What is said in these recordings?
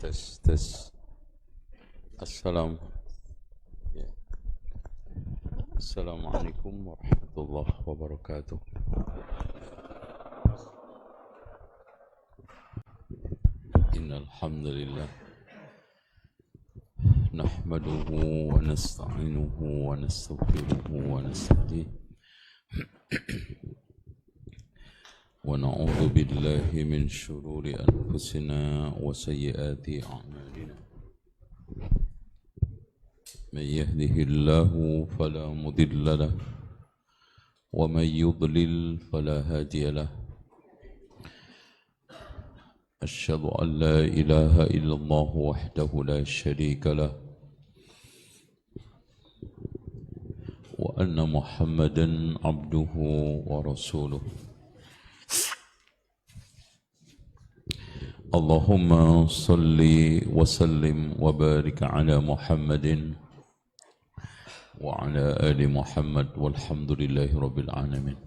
tes. Ya. Assalamualaikum warahmatullahi wabarakatuh. Innal hamdalillah nahmaduhu wa nasta'inuhu wa nastaghfiruhu wa nastahdiih wa na'udzu billahi min shururi anfusina wa sayyiati a'malina. من يهده الله فلا مضل له ومن يضلل فلا هادي له أشهد أن لا إله إلا الله وحده لا شريك له وأن محمدا عبده ورسوله اللهم صل وسلم وبارك على محمد وعلى آل محمد والحمد لله رب العالمين.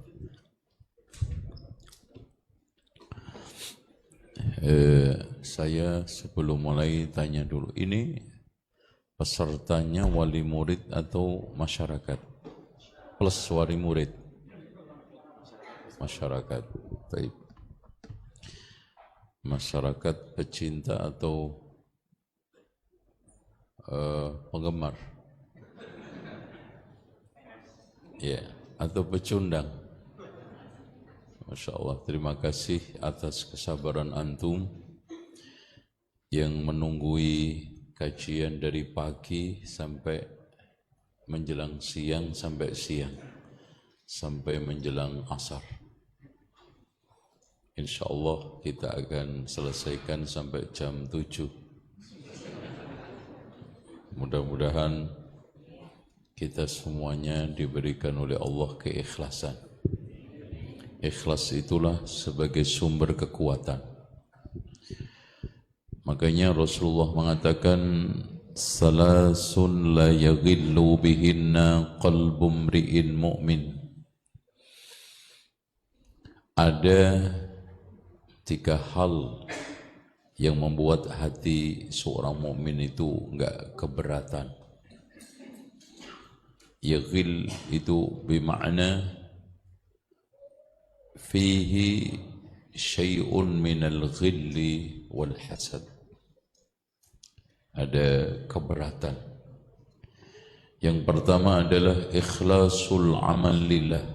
Saya sebelum mulai tanya dulu, ini pesertanya wali murid atau masyarakat? Plus wali murid, masyarakat. Baik. Masyarakat pecinta atau penggemar? Ya, atau pecundang. Masya Allah, terima kasih atas kesabaran antum yang menunggui kajian dari pagi sampai menjelang siang, sampai menjelang asar. Insya Allah kita akan selesaikan sampai jam 7. Mudah-mudahan kita semuanya diberikan oleh Allah keikhlasan. Ikhlas itulah sebagai sumber kekuatan. Makanya Rasulullah mengatakan, salasun la yaghillu bihinna qalbu mri'in mu'min. Ada 3 hal yang membuat hati seorang mukmin itu enggak keberatan. Yaghil itu bermakna fihi syai'un minal ghilli wal hasad. Ada keberatan. Yang pertama adalah ikhlasul amal lillah.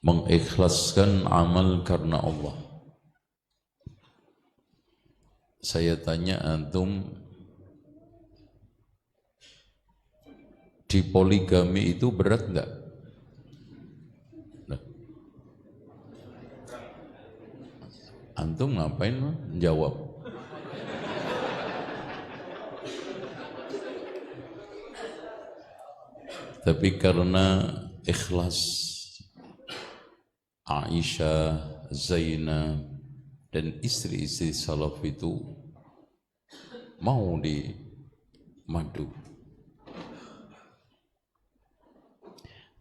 Mengikhlaskan amal karena Allah. Saya tanya antum, di poligami itu berat enggak? Nah. Antum ngapain menjawab? Tapi karena ikhlas Aisyah, Zainab dan istri-istri salaf itu mau dimadu.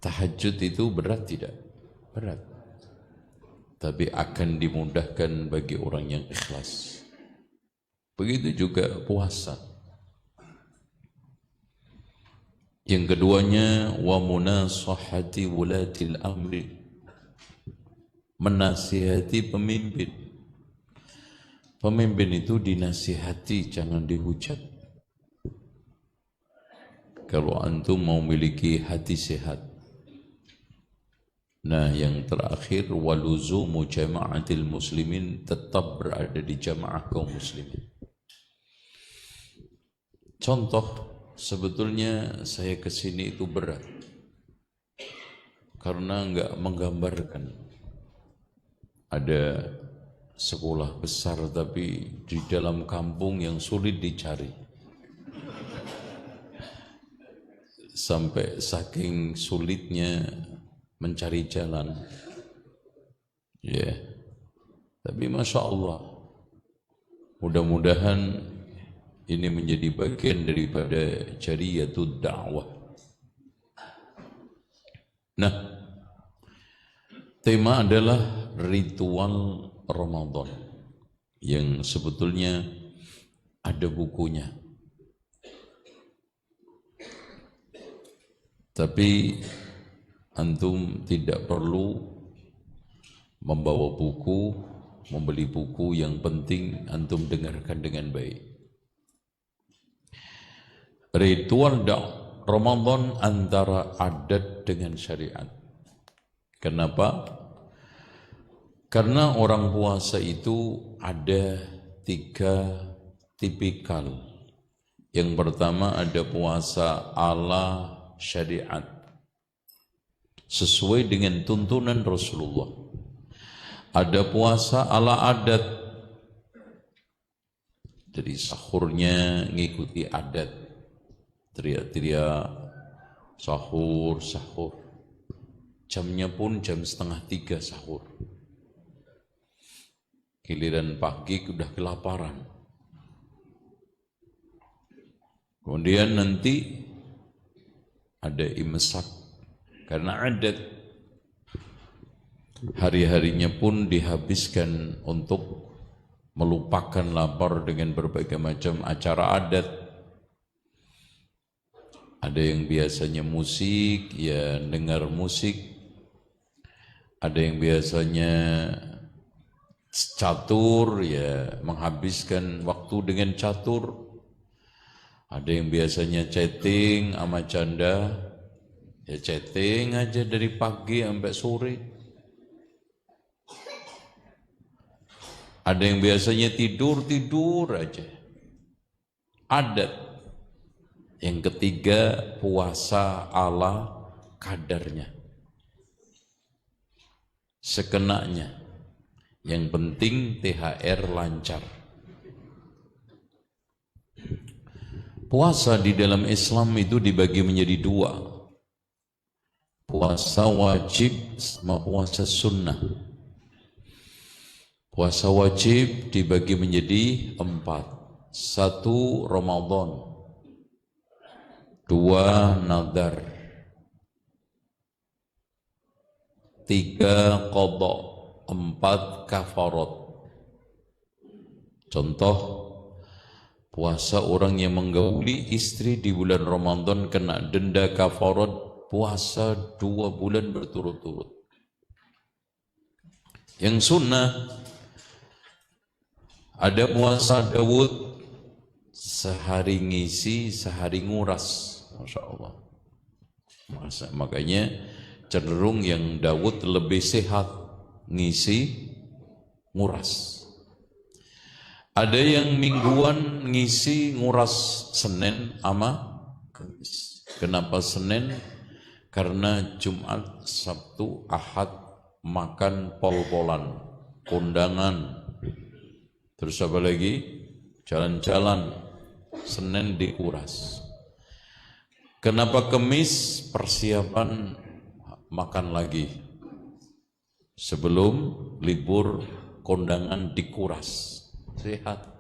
Tahajud itu berat tidak? Berat. Tapi akan dimudahkan bagi orang yang ikhlas. Begitu juga puasa. Yang keduanya, wa munasahati wulatil amri. Menasihati pemimpin. Pemimpin itu dinasihati, jangan dihujat. Kalau antum mau memiliki hati sehat. Nah, yang terakhir, waluzumu jama'atil muslimin, tetap berada di jamaah kaum muslimin. Contoh, sebetulnya saya kesini itu berat karena enggak menggambarkan. Ada sekolah besar tapi di dalam kampung yang sulit dicari. Sampai saking sulitnya mencari jalan. Ya. Tapi Masya Allah, mudah-mudahan ini menjadi bagian daripada jariyatud da'wah. Nah, tema adalah ritual Ramadan yang sebetulnya ada bukunya. Tapi antum tidak perlu membawa buku, membeli buku, yang penting antum dengarkan dengan baik. Ritual Ramadan antara adat dengan syariat. Kenapa? Karena orang puasa itu ada 3 tipikal. Yang pertama ada puasa ala syariat, sesuai dengan tuntunan Rasulullah. Ada puasa ala adat, jadi sahurnya ngikuti adat, teriak-teriak sahur, sahur. Jamnya pun jam 2:30 sahur. Giliran pagi udah kelaparan. Kemudian nanti ada imsak karena adat. Hari-harinya pun dihabiskan untuk melupakan lapar dengan berbagai macam acara adat. Ada yang biasanya musik, ya dengar musik. Ada yang biasanya catur, ya menghabiskan waktu dengan catur. Ada yang biasanya chatting sama canda, ya chatting aja dari pagi sampai sore. Ada yang biasanya tidur aja. Adat. Yang ketiga puasa ala kadarnya, sekenanya. Yang penting THR lancar. Puasa di dalam Islam itu dibagi menjadi 2. Puasa wajib sama puasa sunnah. Puasa wajib dibagi menjadi 4. 1 Ramadan, 2 nadar, 3 qadha, 4 kafarat. Contoh, puasa orang yang menggauli istri di bulan Ramadan kena denda kafarat puasa 2 bulan berturut-turut. Yang sunnah, ada puasa Daud, sehari ngisi, sehari nguras. Masya Allah. Makanya cenderung yang Daud lebih sehat, ngisi, nguras. Ada yang mingguan ngisi, nguras Senin sama Kamis. Kenapa Senin? Karena Jumat, Sabtu, Ahad makan pol-polan, kondangan. Terus apa lagi? Jalan-jalan. Senin dikuras. Kenapa Kamis? Persiapan makan lagi. Sebelum libur kondangan dikuras. Sehat.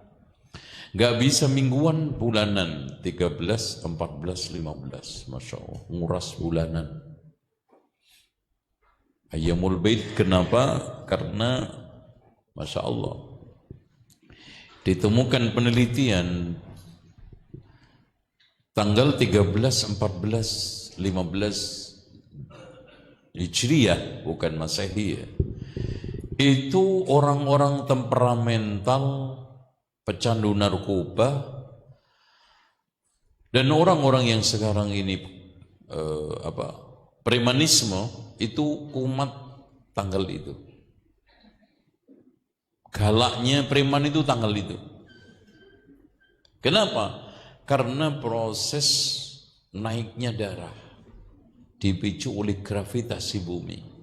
Gak bisa mingguan, bulanan 13, 14, 15. Masya Allah, nguras bulanan. Ayyamul Bait, kenapa? Karena Masya Allah, ditemukan penelitian tanggal 13, 14, 15 Hijriyah, bukan Masehiyah. Itu orang-orang temperamental, pecandu narkoba, dan orang-orang yang sekarang ini premanisme itu kumat tanggal itu. Galaknya preman itu tanggal itu. Kenapa? Karena proses naiknya darah dipicu oleh gravitasi bumi.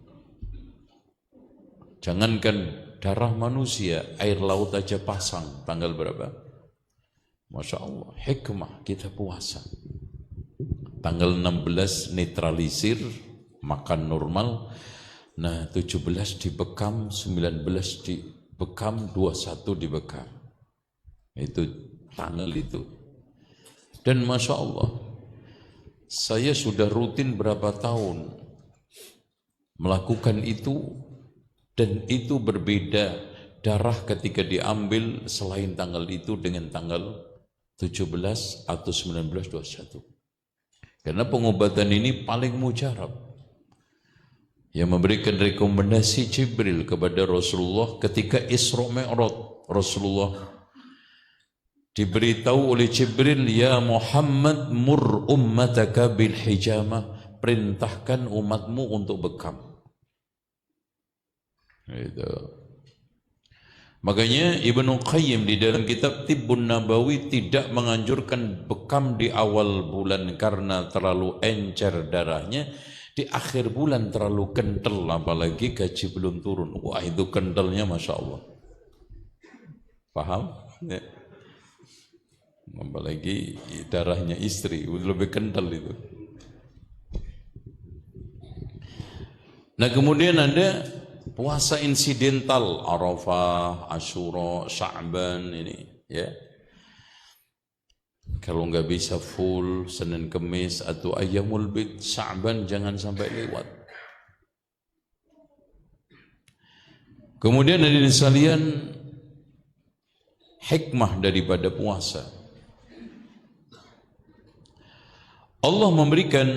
Jangankan darah manusia, air laut aja pasang. Tanggal berapa? Masya Allah, hikmah kita puasa. Tanggal 16 netralisir, makan normal. Nah 17 dibekam, 19 dibekam, 21 dibekam. Itu tanggal itu. Dan Masya Allah, saya sudah rutin berapa tahun melakukan itu. Dan itu berbeda darah ketika diambil selain tanggal itu dengan tanggal 17 atau 1921. Karena pengobatan ini paling mujarab. Yang memberikan rekomendasi Jibril kepada Rasulullah ketika Isra Mi'raj. Rasulullah diberitahu oleh Jibril, ya Muhammad mur ummataka bil hijamah, perintahkan umatmu untuk bekam. Gitu. Makanya Ibnu Qayyim di dalam kitab Tibbun Nabawi tidak menganjurkan bekam di awal bulan karena terlalu encer darahnya, di akhir bulan terlalu kental apalagi gaji belum turun. Wah itu kentalnya Masya Allah. Paham? Ya. Apalagi darahnya istri lebih kental itu. Nah kemudian ada puasa insidental, Arafah, Asyura, Sya'ban ini, ya. Kalau nggak bisa full Senin Kemis atau Ayyamul Bid, Sya'ban jangan sampai lewat. Kemudian ada sekalian hikmah daripada puasa. Allah memberikan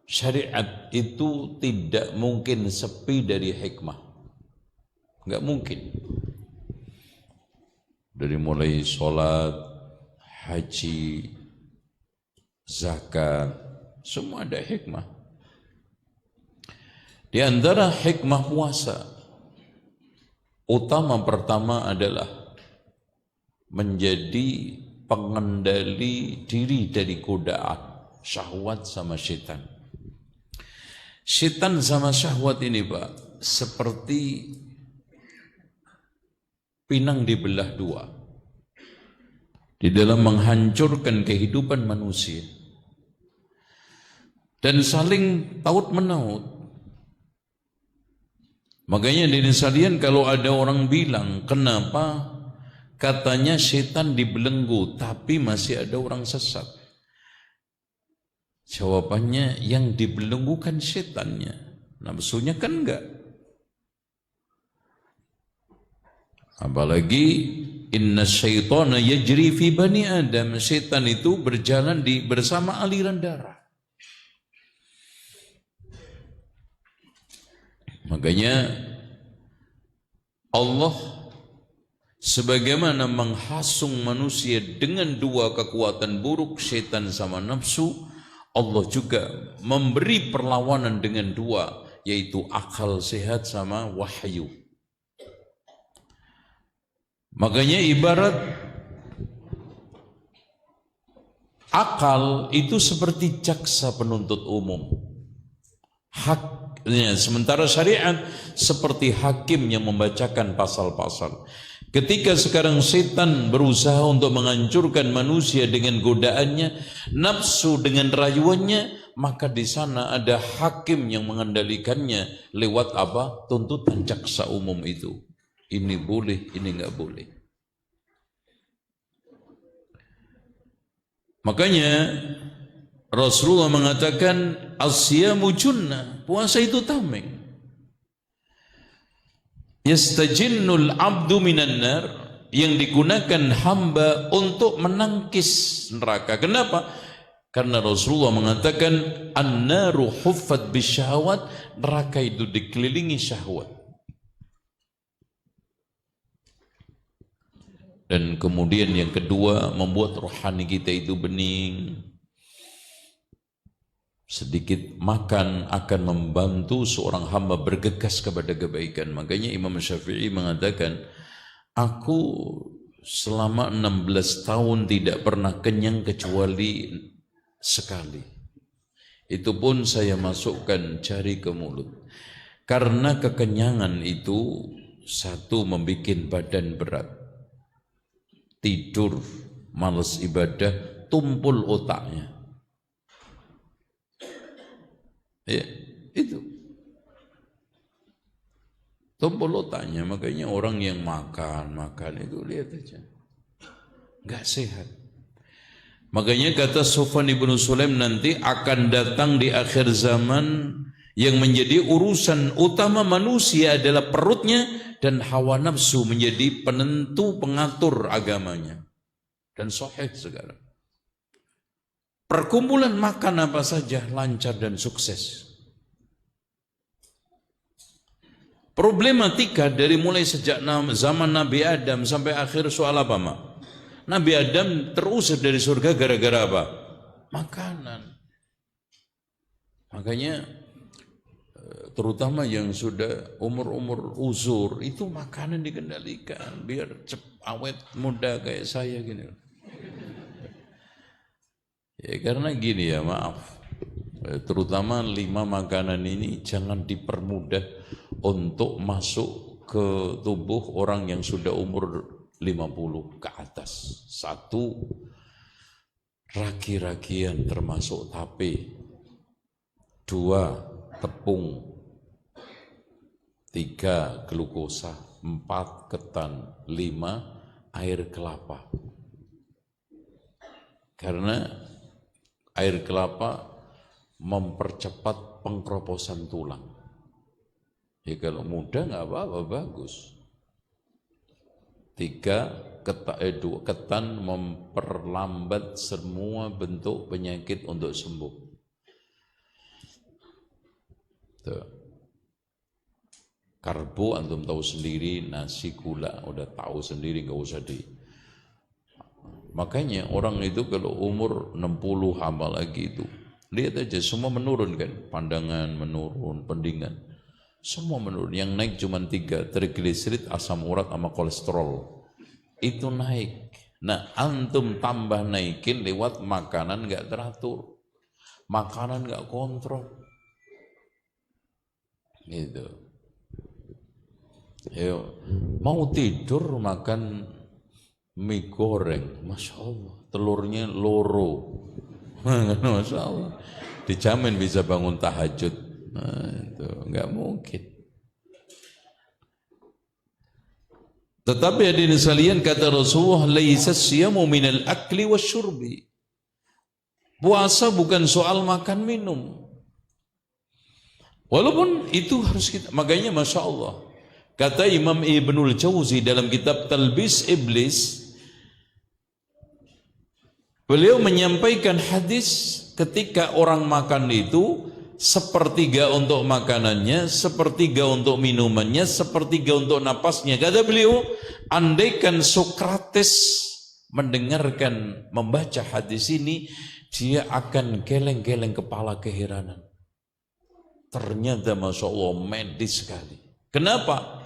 syariat itu tidak mungkin sepi dari hikmah. Enggak mungkin. Dari mulai sholat, haji, zakat, semua ada hikmah. Di antara hikmah puasa, utama pertama adalah menjadi pengendali diri dari godaan syahwat sama syaitan. Syaitan sama syahwat ini Pak, seperti pinang dibelah dua di dalam menghancurkan kehidupan manusia dan saling taut menaut. Makanya di sekalian kalau ada orang bilang kenapa katanya syaitan dibelenggu tapi masih ada orang sesat, jawabannya yang dibelenggu kan setannya, nafsunya kan enggak. Apalagi inna syaitana yajri fi bani Adam, setan itu berjalan bersama aliran darah. Makanya Allah sebagaimana menghasung manusia dengan dua kekuatan buruk, setan sama nafsu, Allah juga memberi perlawanan dengan dua, yaitu akal sehat sama wahyu. Makanya ibarat akal itu seperti jaksa penuntut umum. Haknya, sementara syariat seperti hakim yang membacakan pasal-pasal. Ketika sekarang setan berusaha untuk menghancurkan manusia dengan godaannya, nafsu dengan rayuannya, maka di sana ada hakim yang mengendalikannya lewat apa? Tuntutan jaksa umum itu. Ini boleh, ini enggak boleh. Makanya Rasulullah mengatakan as-siyamu junnah, puasa itu tameng. Yastajinnul abdu minan nar, yang digunakan hamba untuk menangkis neraka. Kenapa? Karena Rasulullah mengatakan an-naru huffat bisyahawat, neraka itu dikelilingi syahwat. Dan kemudian yang kedua, membuat rohani kita itu bening. Sedikit makan akan membantu seorang hamba bergegas kepada kebaikan. Makanya Imam Syafi'i mengatakan, aku selama 16 tahun tidak pernah kenyang kecuali sekali. Itu pun saya masukkan jari ke mulut. Karena kekenyangan itu satu membuat badan berat, tidur, malas ibadah, tumpul otaknya. Ya, itu tumpul otaknya. Makanya orang yang makan itu lihat aja nggak sehat. Makanya kata Sufyan ibnu Sulaim, nanti akan datang di akhir zaman yang menjadi urusan utama manusia adalah perutnya, dan hawa nafsu menjadi penentu pengatur agamanya. dan sahih sekarang. Perkumpulan makan apa saja lancar dan sukses. Problematika dari mulai sejak zaman Nabi Adam sampai akhir soal apa, Mak? Nabi Adam terusir dari surga gara-gara apa? Makanan. Makanya terutama yang sudah umur-umur uzur itu makanan dikendalikan biar awet muda kayak saya gini. Ya karena gini ya, maaf. Terutama 5 makanan ini jangan dipermudah untuk masuk ke tubuh orang yang sudah umur 50 ke atas. 1, ragi-ragian termasuk tape. 2, tepung. 3, glukosa. 4, ketan. 5, air kelapa. Karena air kelapa mempercepat pengkeroposan tulang. Ya kalau muda nggak apa-apa, bagus. 3, ketan memperlambat semua bentuk penyakit untuk sembuh. Tuh. Karbo antum tahu sendiri, nasi, gula udah tahu sendiri, nggak usah di. Makanya orang itu kalau umur 60 hama lagi itu, lihat aja semua menurun kan, pandangan menurun, pendingan, semua menurun. Yang naik cuma 3, trigliserid, asam urat sama kolesterol. Itu naik. Nah, antum tambah naikin lewat makanan nggak teratur, makanan nggak kontrol. Gitu. Yo, mau tidur makan mie goreng, masya Allah, telurnya loro, masya Allah, dijamin bisa bangun tahajud. Nah, itu nggak mungkin. Tetapi hadirin sekalian, kata Rasulullah, laisa siyamu minal akli wasyurbi. Puasa bukan soal makan minum. Walaupun itu harus kita, makanya masya Allah. Kata Imam Ibnul Jauzi dalam kitab Talbis Iblis, beliau menyampaikan hadis ketika orang makan itu 1/3 untuk makanannya, 1/3 untuk minumannya, 1/3 untuk napasnya. Kata beliau, andaikan Sokrates mendengarkan, membaca hadis ini, dia akan geleng-geleng kepala keheranan. Ternyata masya Allah medis sekali. Kenapa?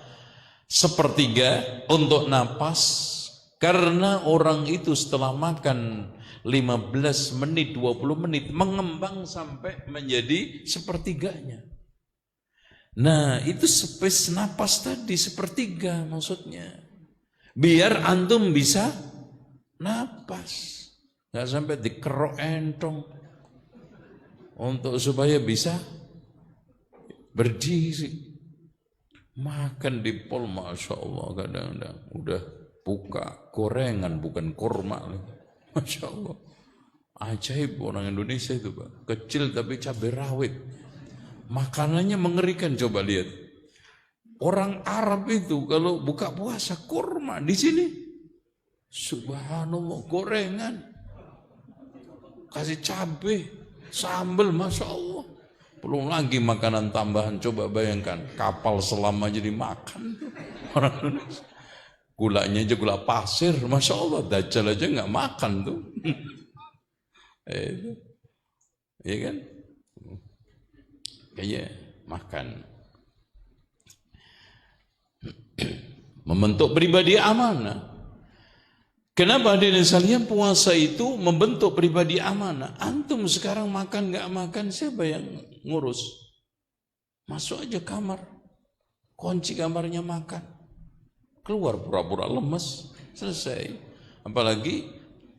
1/3 untuk napas, karena orang itu setelah makan 15 menit, 20 menit, mengembang sampai menjadi 1/3-nya. Nah, itu space napas tadi 1/3 maksudnya. Biar antum bisa napas. Nggak sampai dikerok entong. Untuk supaya bisa berdiri. Makan di pol, masya Allah, kadang-kadang udah buka gorengan bukan kurma, masya Allah. Ajaib orang Indonesia itu, Pak. Kecil tapi cabai rawit, makanannya mengerikan. Coba lihat orang Arab itu kalau buka puasa kurma, di sini subhanallah gorengan, kasih cabai, sambal, masya Allah. Belum lagi makanan tambahan, coba bayangkan kapal selam aja dimakan tuh orang Indonesia. Gulanya aja gula pasir, masya Allah. Dajjal aja nggak makan tuh. Iya kan? Kayak makan. Membentuk pribadi amanah. Kenapa hadirin sekalian puasa itu membentuk pribadi amanah? Antum sekarang makan nggak makan, siapa yang ngurus? Masuk aja kamar, kunci kamarnya, makan, keluar pura-pura lemes, selesai. Apalagi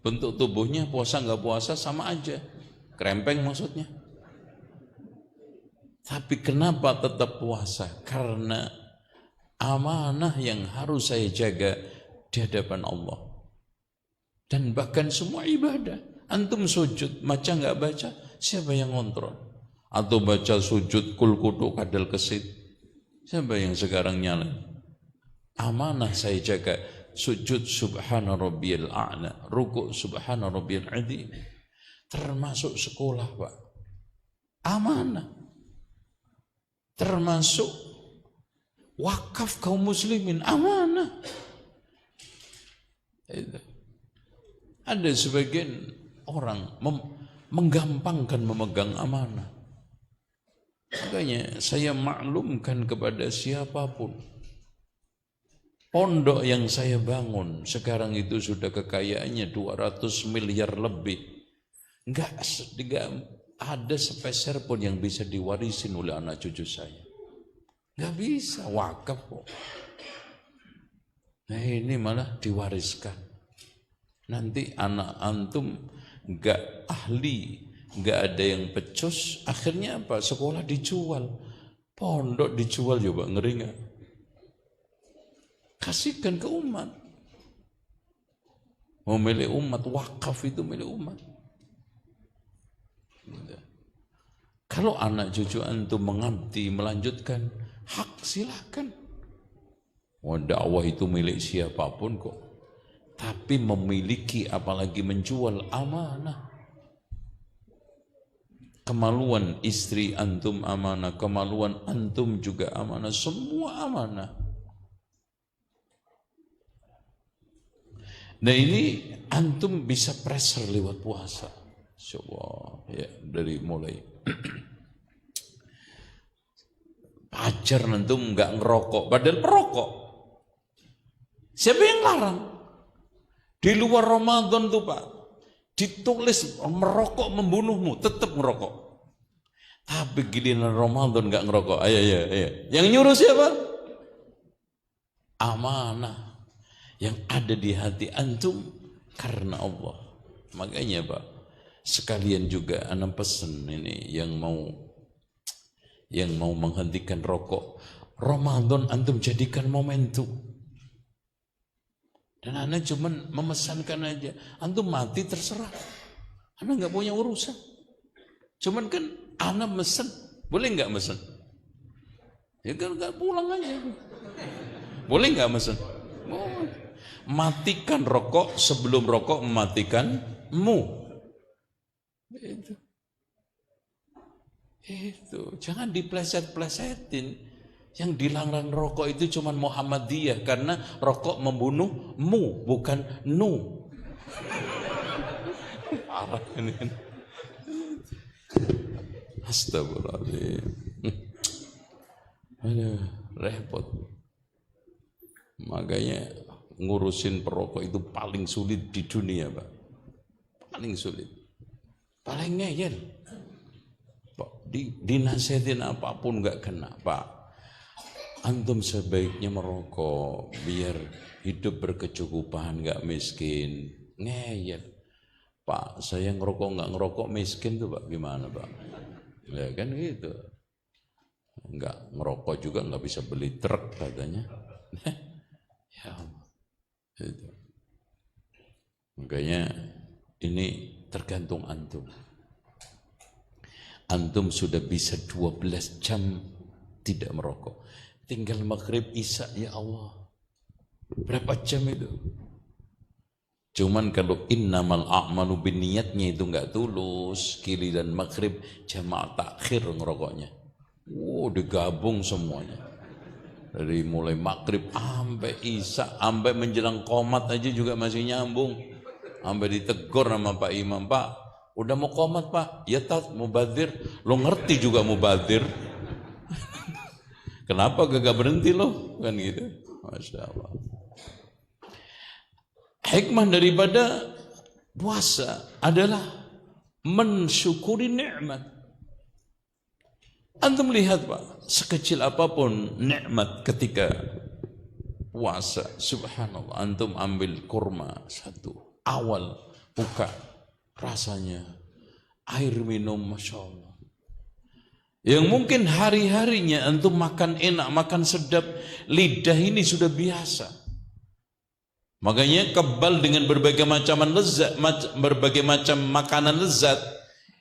bentuk tubuhnya puasa nggak puasa sama aja, krempeng maksudnya. Tapi kenapa tetap puasa? Karena amanah yang harus saya jaga di hadapan Allah. Dan bahkan semua ibadah. Antum sujud, baca nggak baca, siapa yang ngontrol? Atau baca sujud kul kudu kadal kesit, siapa yang sekarang nyalain? Amanah saya jaga. sujud subhana rabbiyal a'la, rukuk subhana rabbiyal adzim. Termasuk sekolah, Pak. Amanah. Termasuk wakaf kaum muslimin, amanah. Ada sebagian orang menggampangkan memegang amanah. Makanya saya maklumkan kepada siapapun, pondok yang saya bangun sekarang itu sudah kekayaannya 200 miliar lebih. Enggak ada sepeser pun yang bisa diwarisin oleh anak cucu saya. Enggak bisa, wakaf kok. Nah ini malah diwariskan. Nanti anak antum enggak ahli, enggak ada yang pecus, akhirnya apa? Sekolah dijual, pondok dijual, coba ngeri enggak? Kasihkan ke umat. Mau milik umat, wakaf itu milik umat. Kalau anak cucu antum mengabdi, melanjutkan hak, silakan. Dakwah itu milik siapapun kok. Tapi memiliki apalagi menjual amanah. Kemaluan istri antum amanah, kemaluan antum juga amanah, semua amanah. Nah ini antum bisa pressure lewat puasa. Insyaallah ya, dari mulai pacar antum enggak ngerokok, padahal perokok. Siapa yang larang? Di luar Ramadan tuh Pak, ditulis merokok membunuhmu, tetap ngerokok. Tapi giliran Ramadan enggak ngerokok. Ayo. Yang nyuruh siapa? Amanah yang ada di hati antum karena Allah. Makanya Pak, sekalian juga anak pesen ini yang mau menghentikan rokok, Ramadan antum jadikan momentum. Dan anak cuman memesankan aja, antum mati terserah, anak nggak punya urusan. Cuman kan anak mesen, boleh nggak mesen? Ya kan nggak pulang aja. Boleh nggak mesen? Oh. Matikan rokok sebelum rokok mematikanmu. Itu jangan dipleset-plesetin. Yang dilarang rokok itu cuma Muhammadiyah karena rokok membunuhmu, bukan nu. Parah ini. Astagfirullahaladzim. Aduh, repot. Makanya ngurusin perokok itu paling sulit di dunia, Pak. Paling sulit. Paling ngeyel. Pak, dinasihatin apapun enggak kena, Pak. Antum sebaiknya merokok biar hidup berkecukupan, enggak miskin. Ngeyel. Pak, saya ngerokok enggak ngerokok miskin tuh, Pak. Gimana, Pak? Ya kan gitu. Enggak ngerokok juga enggak bisa beli truk katanya. Ya Allah. Itu. Makanya ini tergantung antum. Antum sudah bisa 12 jam tidak merokok. Tinggal maghrib isya, ya Allah. Berapa jam itu? Cuman kalau innamal a'malu binniyatnya itu enggak tulus, giliran maghrib jamaah takhir ngerokoknya. Digabung semuanya. Dari mulai maghrib sampai isya, sampai menjelang qomat aja juga masih nyambung. Sampai ditegur sama Pak Imam, Pak, udah mau qomat Pak? Ya tak, mubadzir. Lo ngerti juga mubadzir. Kenapa gak berhenti lo? Kan gitu. Masya Allah. Hikmah daripada puasa adalah mensyukuri nikmat. Antum lihat Pak, sekecil apapun nikmat ketika puasa, subhanallah, antum ambil kurma satu, awal buka, rasanya air minum, Masya Allah. Yang mungkin hari-harinya antum makan enak, makan sedap, lidah ini sudah biasa. Makanya kebal dengan berbagai macam lezat, berbagai macam makanan lezat.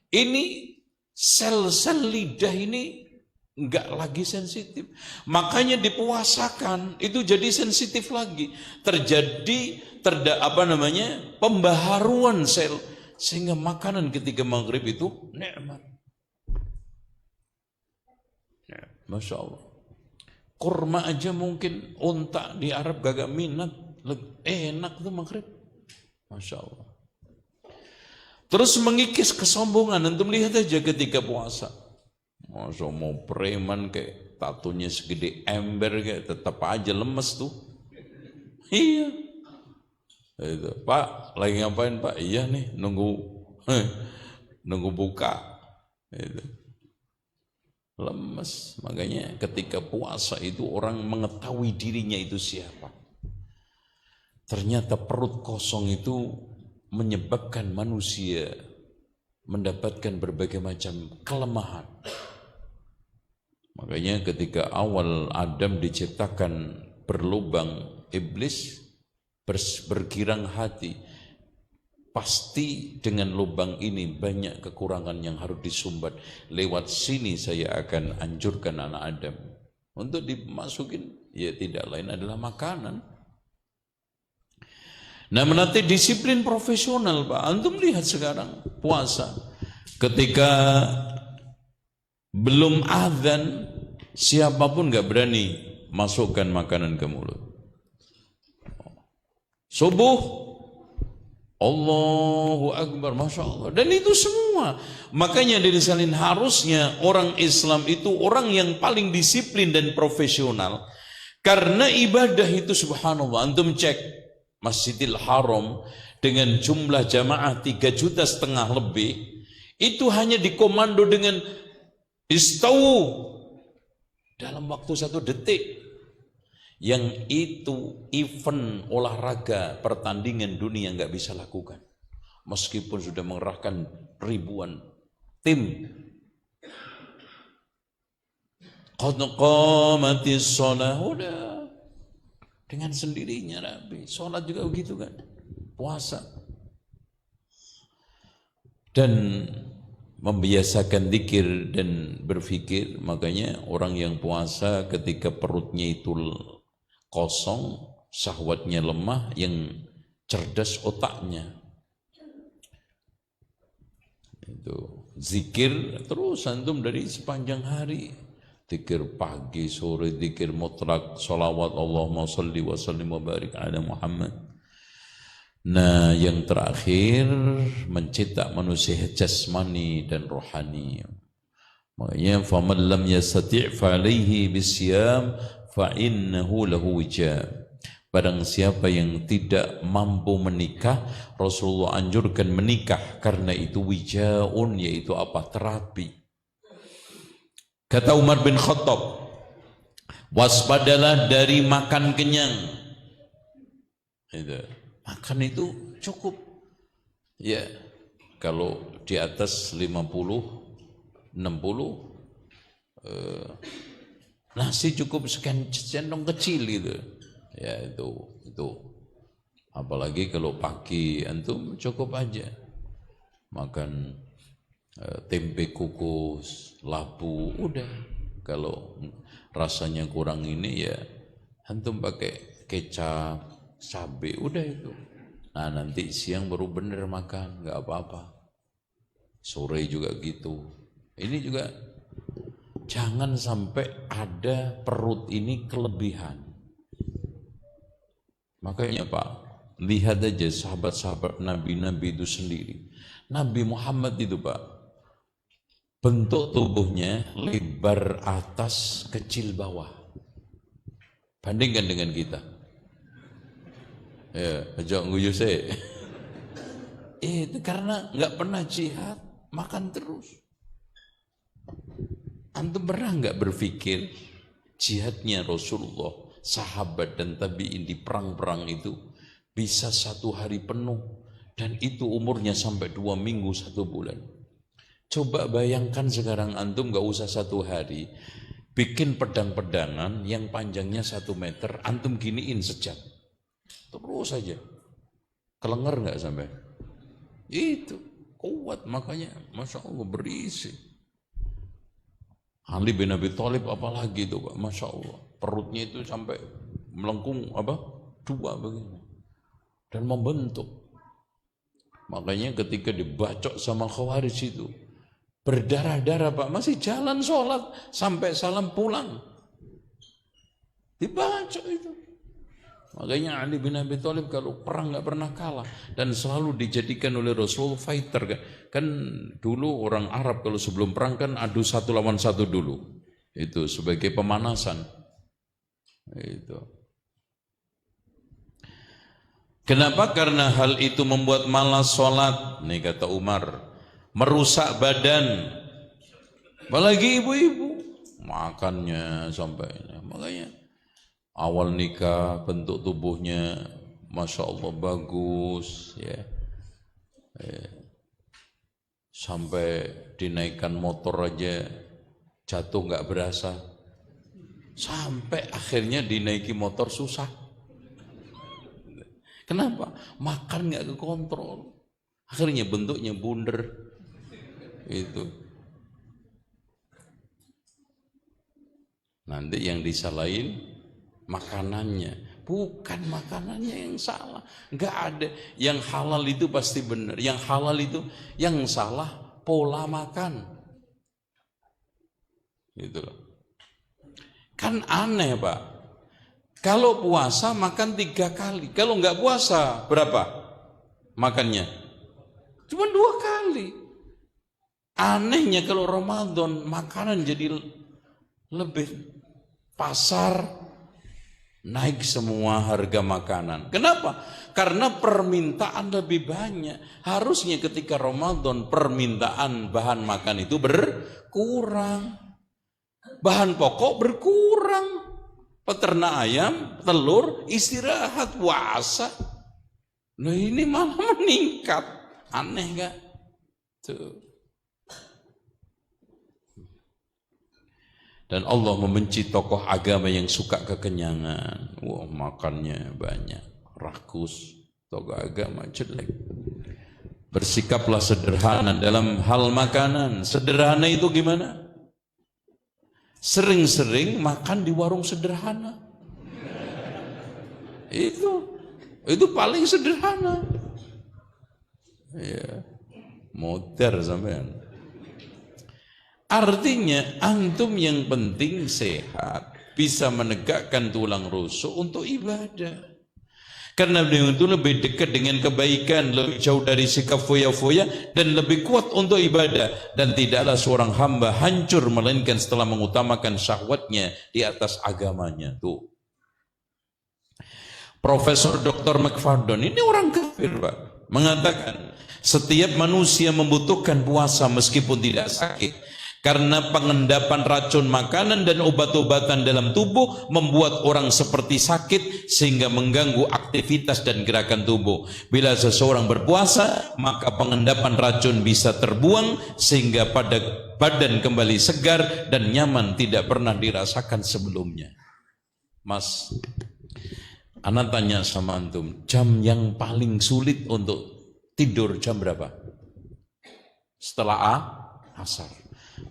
Ini sel-sel lidah ini enggak lagi sensitif. Makanya dipuasakan itu jadi sensitif lagi. Terjadi pembaharuan sel, sehingga makanan ketika maghrib itu nikmat. Masya Allah. Kurma aja mungkin unta di Arab gak minat, enak tuh maghrib. Masya Allah. Terus mengikis kesombongan. Antum lihat aja ketika puasa. Masa mau preman kayak tatunya segede ember kayak tetap aja lemes tuh. Iya. Itu, Pak, lagi ngapain Pak? Iya nih, nunggu buka. Itu. Lemes. Makanya ketika puasa itu orang mengetahui dirinya itu siapa. Ternyata perut kosong itu menyebabkan manusia mendapatkan berbagai macam kelemahan. Makanya ketika awal Adam diciptakan berlubang, iblis bergirang hati, pasti dengan lubang ini banyak kekurangan yang harus disumbat. Lewat sini saya akan anjurkan anak Adam untuk dimasukin, ya tidak lain adalah makanan. Nah, menanti disiplin profesional, Pak. Antum lihat sekarang puasa, ketika belum azan, siapapun gak berani masukkan makanan ke mulut. Subuh, Allahu Akbar, Masya Allah. Dan itu semua. Makanya dirisalin harusnya orang Islam itu orang yang paling disiplin dan profesional. Karena ibadah itu subhanallah. Antum cek Masjidil Haram dengan jumlah jamaah 3,5 juta lebih. Itu hanya dikomando dengan istawu dalam waktu 1 detik. Yang itu event olahraga pertandingan dunia nggak bisa lakukan. Meskipun sudah mengerahkan ribuan tim. Qad qamatis shalah, udah dengan sendirinya Nabi. Sholat juga begitu kan. Puasa. Dan membiasakan zikir dan berfikir. Makanya orang yang puasa ketika perutnya itu kosong, syahwatnya lemah, yang cerdas otaknya. Itu zikir terus antum dari sepanjang hari. Zikir pagi, sore, zikir mutlak, salawat Allahumma salli wa sallim wa barik ala Muhammad. Nah, yang terakhir mencetak manusia jasmani dan rohani. Makanya faman lam yastati' fa alaihi bisyam fa innahu lahu wija. Barang siapa yang tidak mampu menikah, Rasulullah anjurkan menikah karena itu wijaun, yaitu apa? Terapi. Kata Umar bin Khattab, waspadalah dari makan kenyang. Makan itu cukup. Ya, kalau di atas 50, 60 nasi cukup sekian sendok kecil gitu. Ya itu. Apalagi kalau pagi antum cukup aja makan tempe kukus, labu, udah. Kalau rasanya kurang ini ya antum pakai kecap, cabai, udah itu. Nah, nanti siang baru bener makan, nggak apa-apa. Sore juga gitu. Ini juga jangan sampai ada perut ini kelebihan. Makanya Pak, lihat aja sahabat-sahabat Nabi-Nabi itu sendiri. Nabi Muhammad itu Pak, bentuk tubuhnya lebar atas, kecil bawah. Bandingkan dengan kita. Ya, ajak nguyu saya. Itu karena nggak pernah jihad, makan terus. Antum pernah nggak berpikir jihadnya Rasulullah, sahabat dan tabi'in di perang-perang itu bisa 1 hari penuh, dan itu umurnya sampai 2 minggu, 1 bulan. Coba bayangkan sekarang antum gak usah 1 hari, bikin pedang-pedangan yang panjangnya 1 meter, antum giniin sejam. Terus saja. Kelenger gak sampai? Itu kuat, makanya Masya Allah berisi. Ali bin Abi Thalib apalagi itu Pak, Masya Allah, perutnya itu sampai melengkung dua begini dan membentuk. Makanya ketika dibacok sama Khawarij itu berdarah-darah Pak, masih jalan sholat sampai salam pulang, dibacok itu. Makanya Ali bin Abi Thalib kalau perang nggak pernah kalah dan selalu dijadikan oleh Rasul fighter kan. Kan dulu orang Arab kalau sebelum perang kan adu 1 lawan 1 dulu. Itu sebagai pemanasan. Itu. Kenapa? Karena hal itu membuat malas sholat. Nih kata Umar, merusak badan. Apalagi ibu-ibu makannya sampai ini. Makanya awal nikah bentuk tubuhnya Masya Allah bagus ya. Sampai dinaikkan motor aja jatuh nggak berasa, sampai akhirnya dinaiki motor susah. Kenapa? Makan nggak kekontrol, akhirnya bentuknya bunder. Itu nanti yang disalahin makanannya, bukan makanannya yang salah. Enggak ada yang halal itu pasti benar, yang halal itu yang salah pola makan. Gitu loh. Kan aneh Pak, kalau puasa makan 3 kali, kalau enggak puasa berapa makannya? Cuma 2 kali. Anehnya kalau Ramadan makanan jadi lebih, pasar naik semua harga makanan. Kenapa? Karena permintaan lebih banyak. Harusnya ketika Ramadan permintaan bahan makan itu berkurang. Bahan pokok berkurang. Peternak ayam, telur, istirahat, puasa. Nah ini malah meningkat. Aneh gak? Tuh. Dan Allah membenci tokoh agama yang suka kekenyangan. Wah, makannya banyak, rakus, tokoh agama jelek. Bersikaplah sederhana dalam hal makanan. Sederhana itu gimana? Sering-sering makan di warung sederhana. Itu paling sederhana. Ya, modern sampean. Artinya antum yang penting sehat, bisa menegakkan tulang rusuk untuk ibadah. Karena beliau itu lebih dekat dengan kebaikan, lebih jauh dari sikap foya-foya dan lebih kuat untuk ibadah. Dan tidaklah seorang hamba hancur melainkan setelah mengutamakan syahwatnya di atas agamanya. Tuh. Profesor Dr. McFadden ini orang kafir Pak, mengatakan setiap manusia membutuhkan puasa meskipun tidak sakit. Karena pengendapan racun makanan dan obat-obatan dalam tubuh membuat orang seperti sakit sehingga mengganggu aktivitas dan gerakan tubuh. Bila seseorang berpuasa, maka pengendapan racun bisa terbuang sehingga pada badan kembali segar dan nyaman, tidak pernah dirasakan sebelumnya. Mas, ana tanya sama antum, jam yang paling sulit untuk tidur jam berapa? Setelah asar.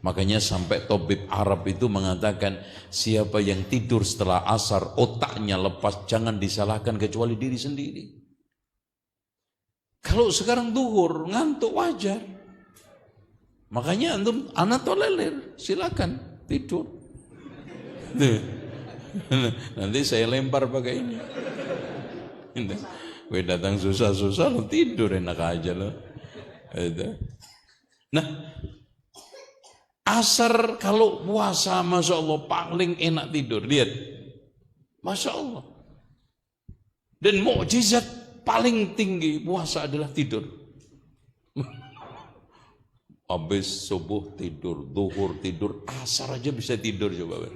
Makanya sampai tabib Arab itu mengatakan siapa yang tidur setelah asar otaknya lepas jangan disalahkan kecuali diri sendiri. Kalau sekarang duhur ngantuk wajar. Makanya antum anak tolelir silakan tidur. Nanti saya lempar pakai ini. Gue datang susah-susah lo tidur enak aja lo. Nah, asar kalau puasa Masya Allah paling enak tidur. Lihat, Masya Allah. Dan mukjizat paling tinggi puasa adalah tidur. Habis subuh tidur, duhur tidur, asar aja bisa tidur coba.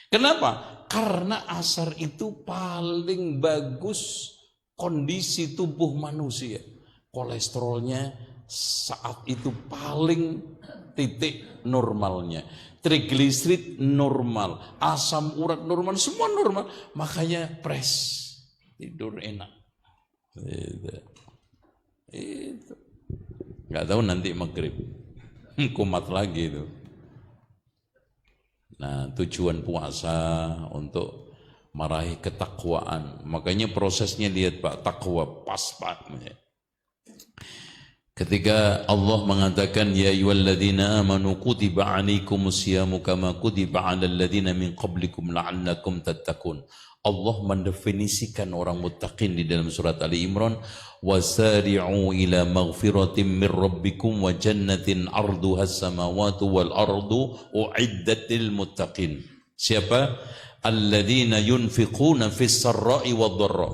Kenapa? Karena asar itu paling bagus kondisi tubuh manusia. Kolesterolnya saat itu paling titik normalnya, trigliserid normal, asam urat normal, semua normal, makanya pres tidur enak. Itu nggak tahu nanti maghrib kumat lagi itu. Nah, tujuan puasa untuk meraih ketakwaan. Makanya prosesnya lihat Pak, takwa pas Pak. Ketika Allah mengatakan ya ayyuhalladzina amanu kutiba alaikumus syiyamu kama kutiba alal ladzina min qablikum la'allakum tattaqun. Allah mendefinisikan orang muttaqin di dalam surat Ali Imran, wasari'u ila maghfiratin min rabbikum wa jannatin arduha as-samawati wal ardu uiddat lil muttaqin. Siapa? Alladzina yunfiquna fis sarra'i wad dharra.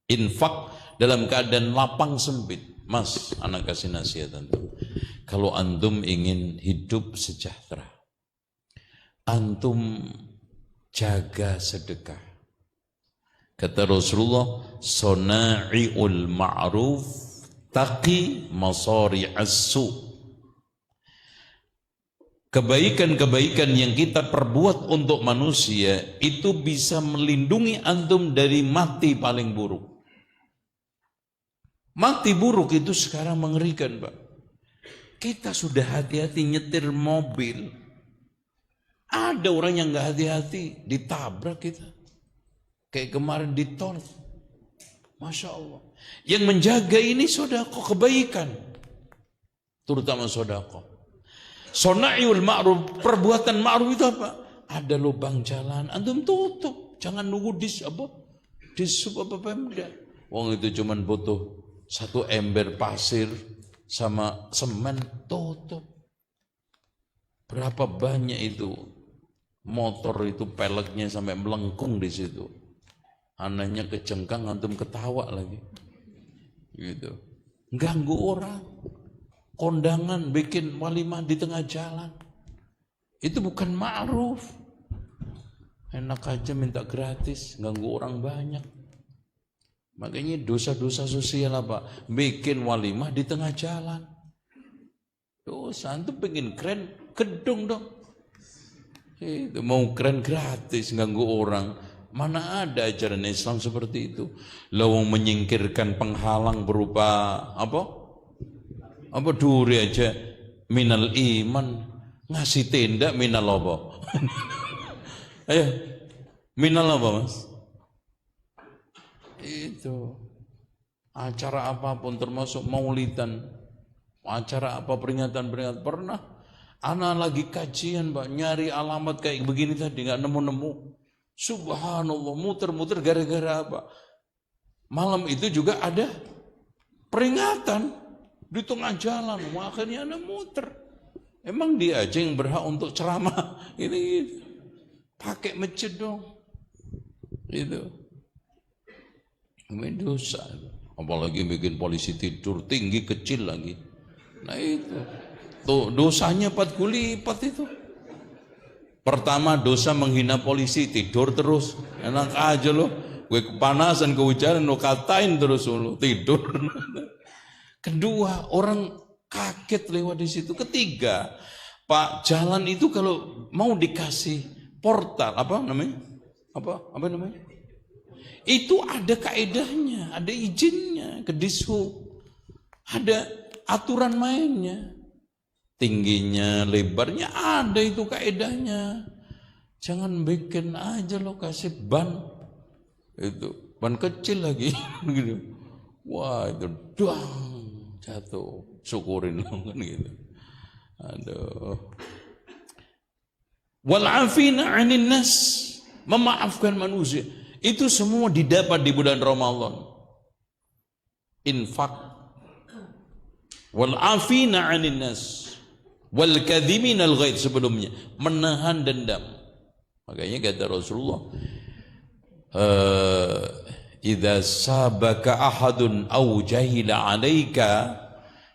Infak dalam keadaan lapang sempit. Mas, anak kasih nasihat antum. Kalau antum ingin hidup sejahtera, antum jaga sedekah. Kata Rasulullah, sona'iul ma'ruf taqi masari'as su. Kebaikan-kebaikan yang kita perbuat untuk manusia itu bisa melindungi antum dari mati paling buruk. Mati buruk itu sekarang mengerikan, Pak. Kita sudah hati-hati nyetir mobil. Ada orang yang nggak hati-hati, ditabrak kita. Kayak kemarin di tol. Masya Allah. Yang menjaga ini sodako kebaikan. Terutama sodako. Sona'iul ma'ruf, perbuatan ma'ruf itu apa? Ada lubang jalan, antum tutup. Jangan nunggu di sub apa Pemda. Wong itu cuman butuh satu ember pasir sama semen, tutup. Berapa banyak itu motor itu peleknya sampai melengkung di situ. Anaknya kejengkang, antum ketawa lagi. Gitu. Ganggu orang. Kondangan bikin walimah di tengah jalan. Itu bukan ma'ruf. Enak aja minta gratis, ganggu orang banyak. Makanya dosa-dosa sosial apa? Bikin walimah di tengah jalan. Dosa, antum pengen keren, gedung dong. Itu mau keren gratis, ganggu orang. Mana ada ajaran Islam seperti itu? Lawang menyingkirkan penghalang berupa apa? Apa duri aja minal iman, ngasih tenda minal apa? Ayo, minal apa Mas? Itu acara apapun termasuk maulidan, acara apa peringatan pernah anak lagi kajian Pak, nyari alamat kayak begini tadi nggak nemu-nemu. Subhanallah, muter-muter gara-gara apa? Malam itu juga ada peringatan di tengah jalan, akhirnya anak muter. Emang dia aja yang berhak untuk ceramah ini pakai masjid dong. Itu ini dosa. Apalagi bikin polisi tidur tinggi kecil lagi. Nah itu tuh dosanya 40 lipat itu. Pertama dosa menghina polisi, tidur terus. Enak aja loh. Gue kepanasan, kehujanan, lo katain terus lo tidur. Kedua, orang kaget lewat di situ. Ketiga, Pak, jalan itu kalau mau dikasih portal, apa namanya? Apa namanya? Itu ada kaedahnya, ada izinnya ke Dishub. Ada aturan mainnya. Tingginya, lebarnya ada itu kaedahnya. Jangan bikin aja lo kasih ban. Itu ban kecil lagi gitu. Wah, itu dang jatuh. Syukurin lo kan gitu. Aduh. Wal 'afina 'anil nas, memaafkan manusia. Itu semua didapat di bulan Ramadan. Infak. Wal 'afina 'anil nas wal kadhimin al ghaid, sebelumnya menahan dendam. Makanya kata Rasulullah, idza sabaka ahadun aw jahila 'alaika,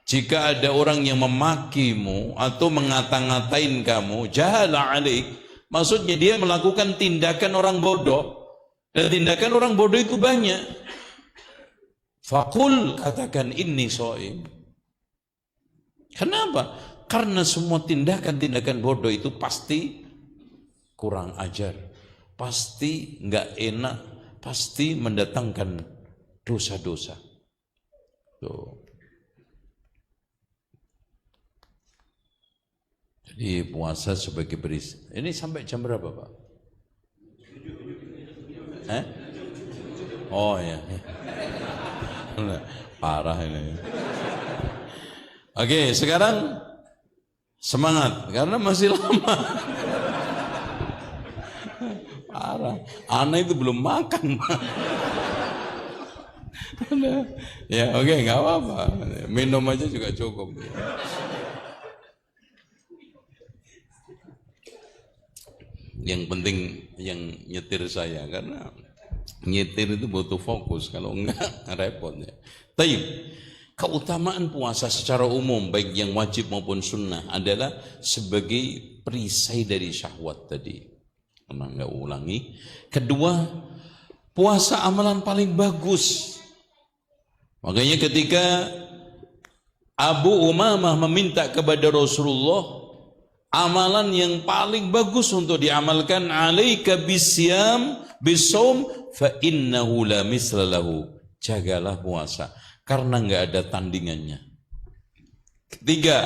jika ada orang yang memakimu atau mengata-ngatain kamu, jahala 'alaik, maksudnya dia melakukan tindakan orang bodoh. Dan tindakan orang bodoh itu banyak. Faqul, katakan inni shaim. Kenapa? Karena semua tindakan-tindakan bodoh itu pasti kurang ajar, pasti enggak enak, pasti mendatangkan dosa-dosa. Tuh. Jadi puasa sebagai beris. Ini sampai jam berapa, Pak? Oh ya. Parah ini. Oke, sekarang semangat karena masih lama. Parah. Anak itu belum makan. Ya oke, nggak apa-apa. Minum aja juga cukup. Yang penting yang nyetir saya, karena nyetir itu butuh fokus, kalau enggak repot ya. Taib. Keutamaan puasa secara umum baik yang wajib maupun sunnah adalah sebagai perisai dari syahwat tadi. Karena enggak ulangi. Kedua, puasa amalan paling bagus. Makanya ketika Abu Umamah meminta kepada Rasulullah amalan yang paling bagus untuk diamalkan, alaika bisyam bisawm fa innahu la mislalahu. Jagalah puasa karena enggak ada tandingannya. Ketiga,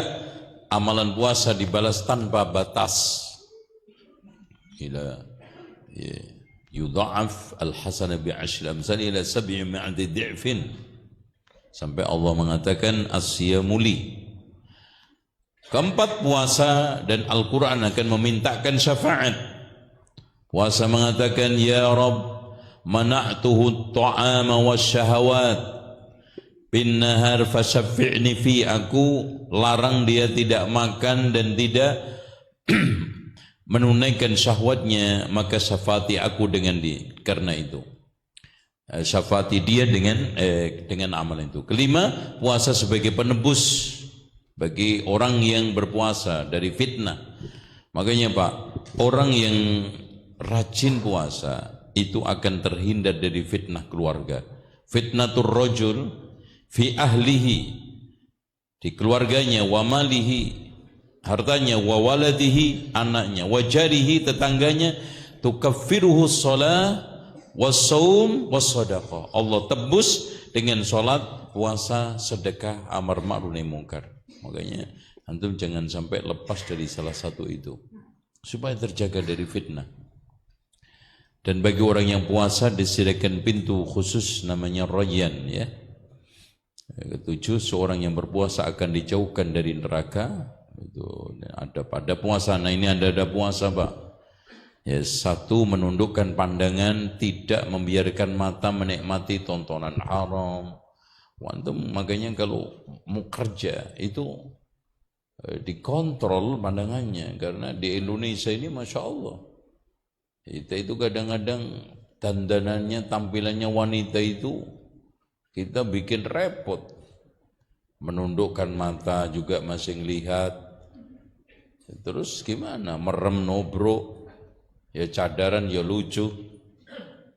amalan puasa dibalas tanpa batas. Ila yudha'af al-hasanah bi 'ashri amsal ila 700 dhi'fin. Sampai Allah mengatakan as-siyamuli. Keempat, puasa dan Al-Quran akan memintakan syafaat. Puasa mengatakan, ya Rabb, mana'tuhu ta'ama wasyahawat bin nahar fasyafi'ni fi. Aku larang dia tidak makan dan tidak menunaikan syahwatnya, maka syafati aku dengan dia. Karena itu syafati dia dengan amal itu. Kelima, puasa sebagai penebus bagi orang yang berpuasa dari fitnah. Makanya Pak, orang yang rajin puasa itu akan terhindar dari fitnah keluarga. Fitnatur rajul fi ahlihi, di keluarganya, wa malihi, hartanya, wa waladihi, anaknya, wa jarihi, tetangganya, tukaffiruhu shalah was-shaum was-shadaqah. Allah tebus dengan salat, puasa, sedekah, amar ma'ruf nahi munkar. Makanya antum jangan sampai lepas dari salah satu itu supaya terjaga dari fitnah. Dan bagi orang yang puasa disediakan pintu khusus namanya Rayyan ya. Ketujuh, seorang yang berpuasa akan dijauhkan dari neraka. Itu ada pada puasa. Nah ini ada puasa Pak. Ya, satu, menundukkan pandangan, tidak membiarkan mata menikmati tontonan haram. Antum makanya kalau mau kerja itu dikontrol pandangannya, karena di Indonesia ini Masya Allah kita itu kadang-kadang dandanannya, tampilannya wanita itu kita bikin repot. Menundukkan mata juga masih ngelihat. Terus gimana? Merem nobro, ya cadaran ya lucu.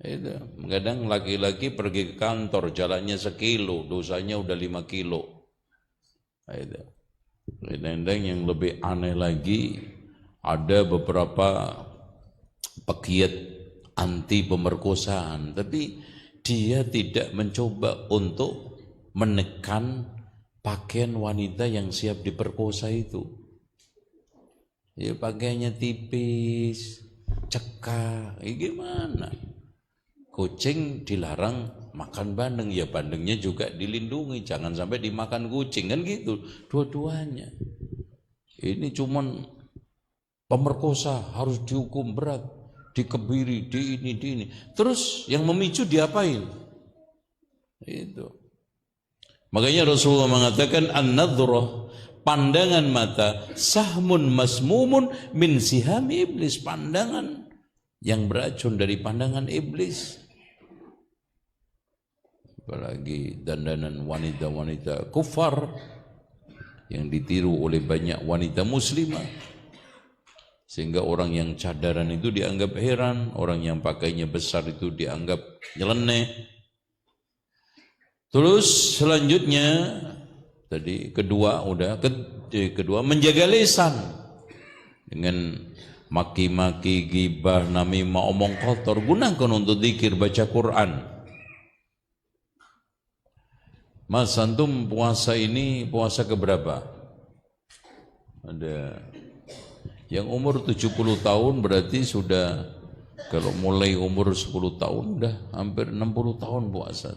Itu kadang laki-laki pergi ke kantor jalannya 1 kilo, dosanya udah 5 kilo. Itu kadang-kadang yang lebih aneh lagi, ada beberapa pegiat anti pemerkosaan, tapi dia tidak mencoba untuk menekan pakaian wanita yang siap diperkosa itu. Ya pakaiannya tipis, cekak, gimana? Kucing dilarang makan bandeng, ya bandengnya juga dilindungi, jangan sampai dimakan kucing, kan gitu dua-duanya. Ini cuman pemerkosa harus dihukum berat, dikebiri, di ini. Terus yang memicu diapain? Itu. Makanya Rasulullah mengatakan an-nadhrah, pandangan mata, sahmun masmumun min sihami iblis, pandangan yang beracun dari pandangan iblis. Apalagi dandanan wanita-wanita kufar yang ditiru oleh banyak wanita muslimah, sehingga orang yang cadaran itu dianggap heran, orang yang pakainya besar itu dianggap nyeleneh. Terus selanjutnya tadi kedua menjaga lisan dengan maki-maki, gibah, namimah, omong kotor, gunakan untuk zikir, baca Quran. Mas, antum puasa ini puasa keberapa? Ada Yang umur 70 tahun berarti sudah, kalau mulai umur 10 tahun udah hampir 60 tahun puasa.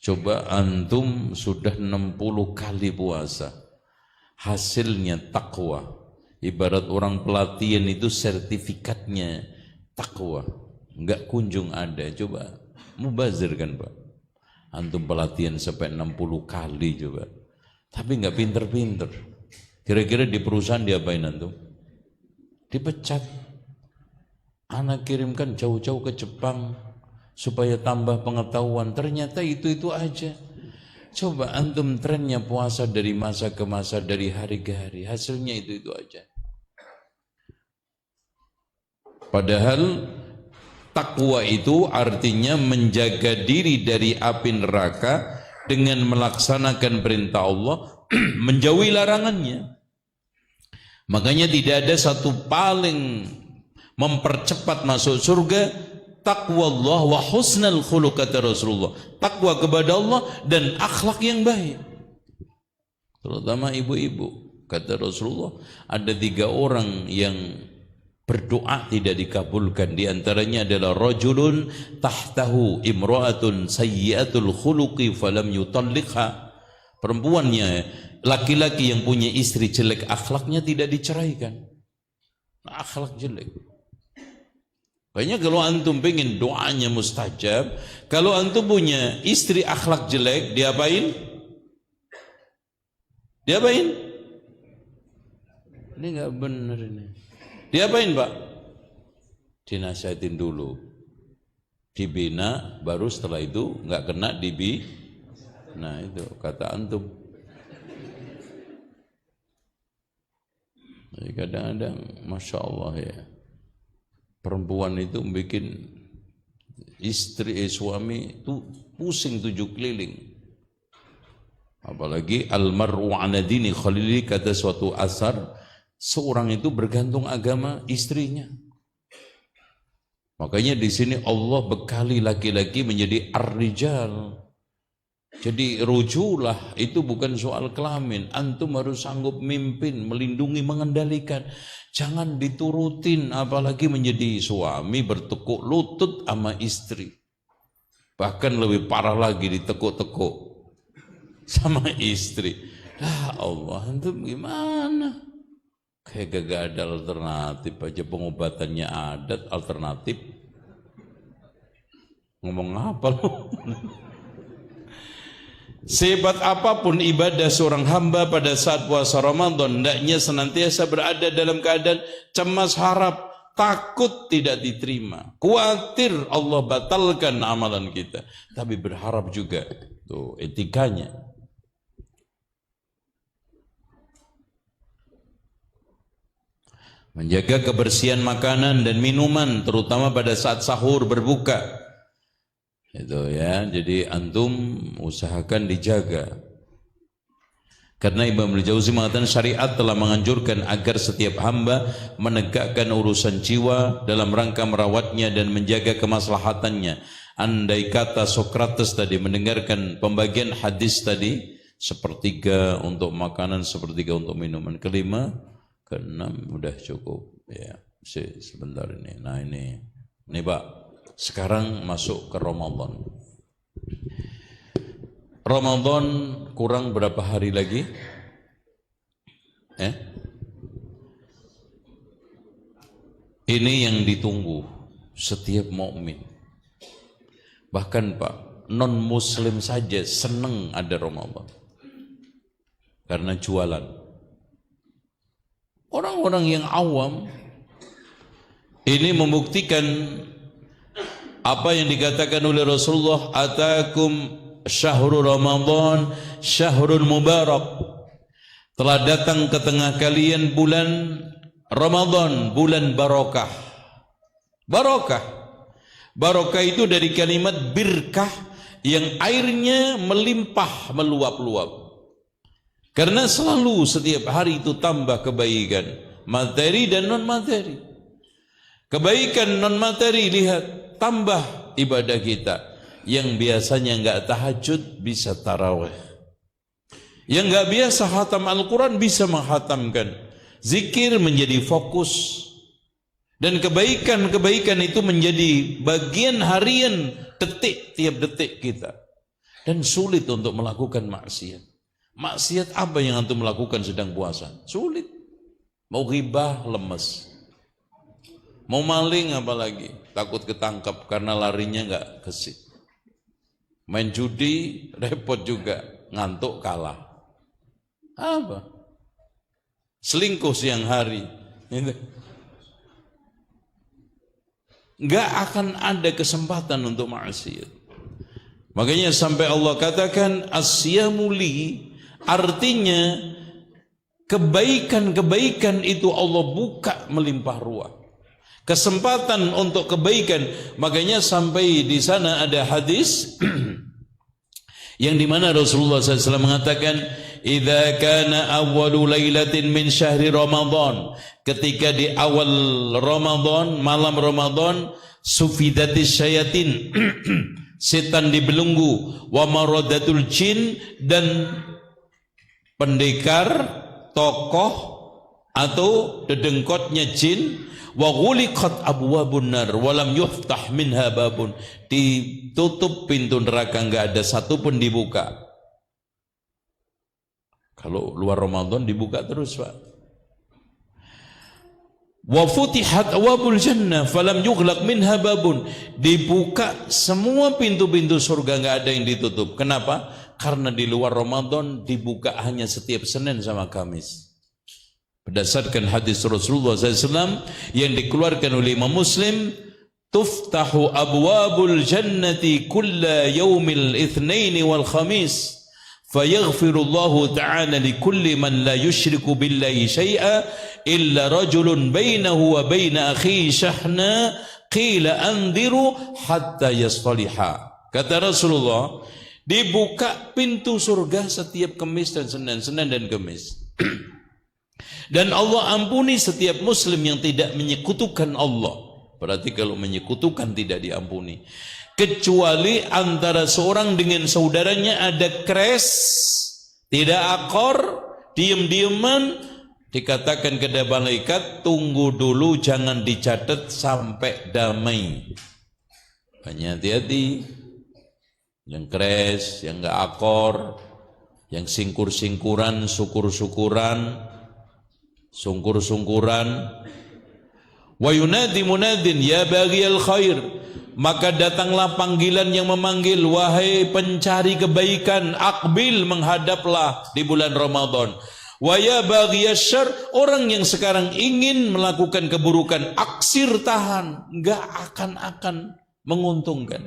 Coba antum sudah 60 kali puasa. Hasilnya takwa. Ibarat orang pelatihan itu sertifikatnya takwa. Enggak kunjung ada. Coba mubazir kan Pak. Antum pelatihan sampai 60 kali coba. Tapi enggak pinter-pinter. Kira-kira di perusahaan diapain antum? Dipecat. Anak kirimkan jauh-jauh ke Jepang supaya tambah pengetahuan. Ternyata itu aja. Coba antum trennya puasa dari masa ke masa, dari hari ke hari. Hasilnya itu aja. Padahal takwa itu artinya menjaga diri dari api neraka dengan melaksanakan perintah Allah, menjauhi larangannya. Makanya tidak ada satu paling mempercepat masuk surga takwa Allah wa husnal khuluq kata Rasulullah. Takwa kepada Allah dan akhlak yang baik. Terutama ibu-ibu. Kata Rasulullah, ada 3 orang yang berdoa tidak dikabulkan. Di antaranya adalah rajulun tahtahu imra'atun sayyi'atul khuluqi falam yutalliqha. Perempuannya, laki-laki yang punya istri jelek akhlaknya tidak diceraikan. Akhlak jelek. Makanya kalau antum pengen doanya mustajab, kalau antum punya istri akhlak jelek, diapain? Diapain? Ini nggak benar ini. Diapain Pak? Dinasihatin dulu, dibina, baru setelah itu nggak kena dibi. Nah itu kata antum. Jadi kadang-kadang, masya Allah ya. Perempuan itu bikin suami itu pusing 7 keliling. Apalagi almaru ala dini khalili, kata suatu asar, seorang itu bergantung agama istrinya. Makanya di sini Allah bekali laki-laki menjadi ar-rijal. Jadi rujulah, itu bukan soal kelamin. Antum harus sanggup mimpin, melindungi, mengendalikan. Jangan diturutin, apalagi menjadi suami bertekuk lutut sama istri. Bahkan lebih parah lagi ditekuk-tekuk sama istri. Ya Allah, antum gimana? Kayak gak ada alternatif aja, pengobatannya adat alternatif. Ngomong apa lu? Sehebat apapun ibadah seorang hamba pada saat puasa Ramadan, hendaknya senantiasa berada dalam keadaan cemas, harap, takut tidak diterima, khawatir Allah batalkan amalan kita, tapi berharap juga. Tuh etikanya. Menjaga kebersihan makanan dan minuman, terutama pada saat sahur berbuka. Itu ya, jadi antum usahakan dijaga. Karena Imam Al-Jauzi mengatakan syariat telah menganjurkan agar setiap hamba menegakkan urusan jiwa dalam rangka merawatnya dan menjaga kemaslahatannya. Andai kata Sokrates tadi mendengarkan pembagian hadis tadi, 1/3 untuk makanan, 1/3 untuk minuman, 5, 6 udah cukup ya. Sebentar ini. Nah ini Pak. Sekarang masuk ke Ramadan. Ramadan kurang berapa hari lagi? Ini yang ditunggu setiap mukmin. Bahkan Pak, non muslim saja senang ada Ramadan. Karena jualan. Orang-orang yang awam ini membuktikan apa yang dikatakan oleh Rasulullah, atakum syahrul Ramadan syahrul mubarak. Telah datang ke tengah kalian bulan Ramadan, bulan barokah. Barokah. Barokah itu dari kalimat birkah, yang airnya melimpah, meluap-luap. Karena selalu setiap hari itu tambah kebaikan, materi dan non materi. Kebaikan non materi, lihat, tambah ibadah kita. Yang biasanya enggak tahajud bisa tarawih. Yang enggak biasa khatam Al-Quran bisa menghatamkan. Zikir menjadi fokus. Dan kebaikan-kebaikan itu menjadi bagian harian, tiap detik kita. Dan sulit untuk melakukan maksiat. Maksiat apa yang antum melakukan sedang puasa? Sulit. Mau ghibah, lemes. Mau maling apalagi, takut ketangkap karena larinya enggak gesit. Main judi, repot juga, ngantuk kalah. Apa? Selingkuh siang hari. Enggak akan ada kesempatan untuk maksiat. Makanya sampai Allah katakan as-siyamu li, artinya kebaikan-kebaikan itu Allah buka melimpah ruah. Kesempatan untuk kebaikan. Makanya sampai di sana ada hadis yang dimana Rasulullah SAW mengatakan, "Idza kana awwalu lailatin min syahri Ramadan." Ketika di awal Ramadan, malam Ramadan, sufidatis syayatin, setan dibelenggu, wa maradatul jin, dan pendekar, tokoh atau dedengkotnya jin, wa ghuliqat abwabun nar wa lam yuftah minha babun, ditutup pintu neraka, enggak ada satu pun dibuka. Kalau luar Ramadan dibuka terus, Pak. Wa futihat abwabul jannah falam yughlaq minha babun, dibuka semua pintu-pintu surga, enggak ada yang ditutup. Kenapa? Karena di luar Ramadan dibuka hanya setiap Senin sama Kamis. Berdasarkan hadis Rasulullah SAW yang dikeluarkan oleh Imam Muslim, tuftahu abwabul jannati kulla yaumil itsnaini wal khamis fayaghfirullahu ta'ala likulli man la yushriku billahi syai'a illa rajulun bainahu wa baina akhihi syahna qila anziru hatta yastaliha. Kata Rasulullah, dibuka pintu surga setiap Kamis dan Senin dan Kamis. Dan Allah ampuni setiap muslim yang tidak menyekutukan Allah. Berarti kalau menyekutukan tidak diampuni. Kecuali antara seorang dengan saudaranya ada crash, tidak akor, diem-dieman, dikatakan kepada malaikat, tunggu dulu, jangan dicatat sampai damai. Hanya hati-hati. Yang crash, yang enggak akor, yang singkur-singkuran, syukur-syukuran, sungkur-sungkuran. Wa yunadi munadin ya baghiyal khair, maka datanglah panggilan yang memanggil, wahai pencari kebaikan, aqbil, menghadaplah di bulan Ramadan. Wa ya baghiyasy syarr, orang yang sekarang ingin melakukan keburukan, aksir, tahan, enggak akan menguntungkan.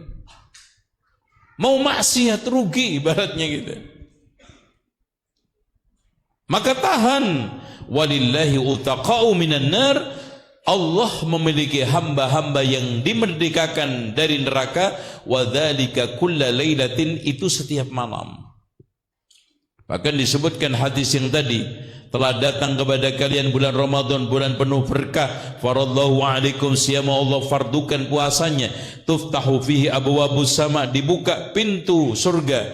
Mau maksiat rugi ibaratnya gitu. Maka tahan. Walillahi utaqa'u minan nar, Allah memiliki hamba-hamba yang dimerdekakan dari neraka, wa dzalika kulla lailatin, itu setiap malam. Bahkan disebutkan hadis yang tadi, telah datang kepada kalian bulan Ramadan, bulan penuh berkah, faradallahu alaikum siyama, Allah fardukan puasanya, tuftahu fihi abwabus sama, dibuka pintu surga,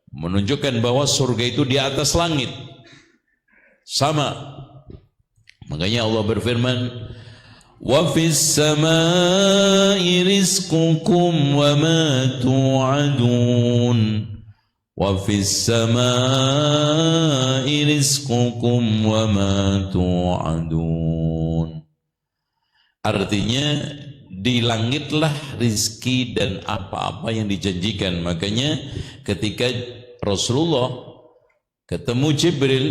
menunjukkan bahwa surga itu di atas langit. Sama. Makanya Allah berfirman, wa fis samaa'i rizqukum wa ma tu'adun, wa fis samaa'i rizqukum wa ma tu'adun. Artinya di langitlah rizki dan apa-apa yang dijanjikan. Makanya ketika Rasulullah ketemu Jibril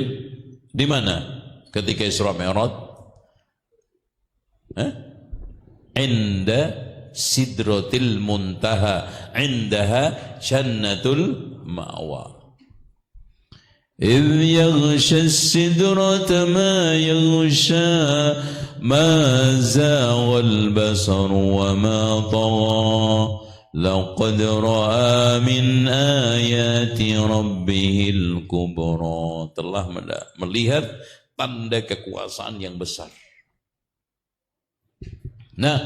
di mana? Ketika Isra Mi'raj, inda sidratil muntaha, indaha jannatul ma'wa. Idh yaghsha sidrata ma yaghsha, ma zaghal basar wa ma tagha, laqad ra'a min ayati rabbihil kubra. Telah melihat tanda kekuasaan yang besar. Nah,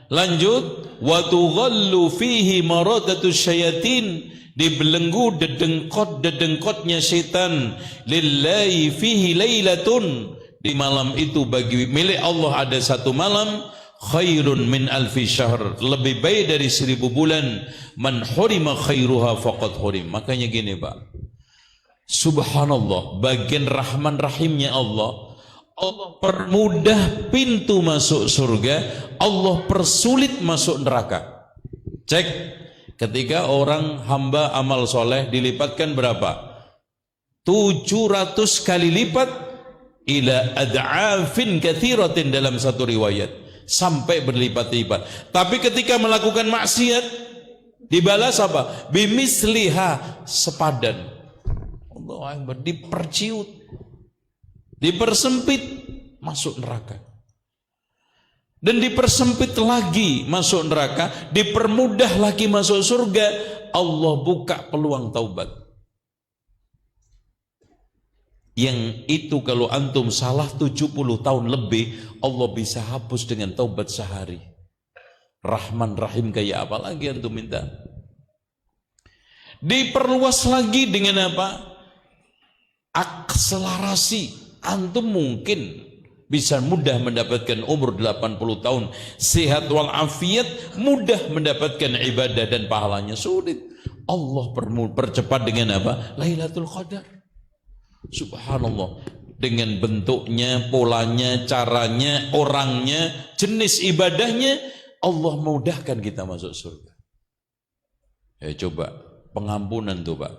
lanjut, wa tughallu fihi maradatus syayatin, dibelenggu dedengkot-dedengkotnya setan. Lillahi fihi lailatun, di malam itu bagi milik Allah ada satu malam khairun min alfi syahr, lebih baik dari 1000 bulan. Man hurima khairuha faqad hurim. Makanya gini Pak, subhanallah, bagian rahman rahimnya Allah, Allah permudah pintu masuk surga, Allah persulit masuk neraka. Cek, ketika orang hamba amal soleh dilipatkan berapa? 700 kali lipat, ila ad'afin katsiratin dalam satu riwayat, sampai berlipat-lipat. Tapi ketika melakukan maksiat dibalas apa? Bimisliha, sepadan. Allahu Akbar, diperciut, dipersempit, masuk neraka. Dan dipersempit lagi masuk neraka, dipermudah lagi masuk surga. Allah buka peluang taubat. Yang itu kalau antum salah 70 tahun lebih, Allah bisa hapus dengan taubat sehari. Rahman Rahim kayak apa lagi antum minta? Diperluas lagi dengan apa? Akselerasi. Antum mungkin bisa mudah mendapatkan umur 80 tahun, sehat walafiat, mudah mendapatkan ibadah dan pahalanya. Sulit. Allah percepat dengan apa? Lailatul Qadar. Subhanallah, dengan bentuknya, polanya, caranya, orangnya, jenis ibadahnya, Allah mudahkan kita masuk surga. Ya coba, pengampunan tuh Pak,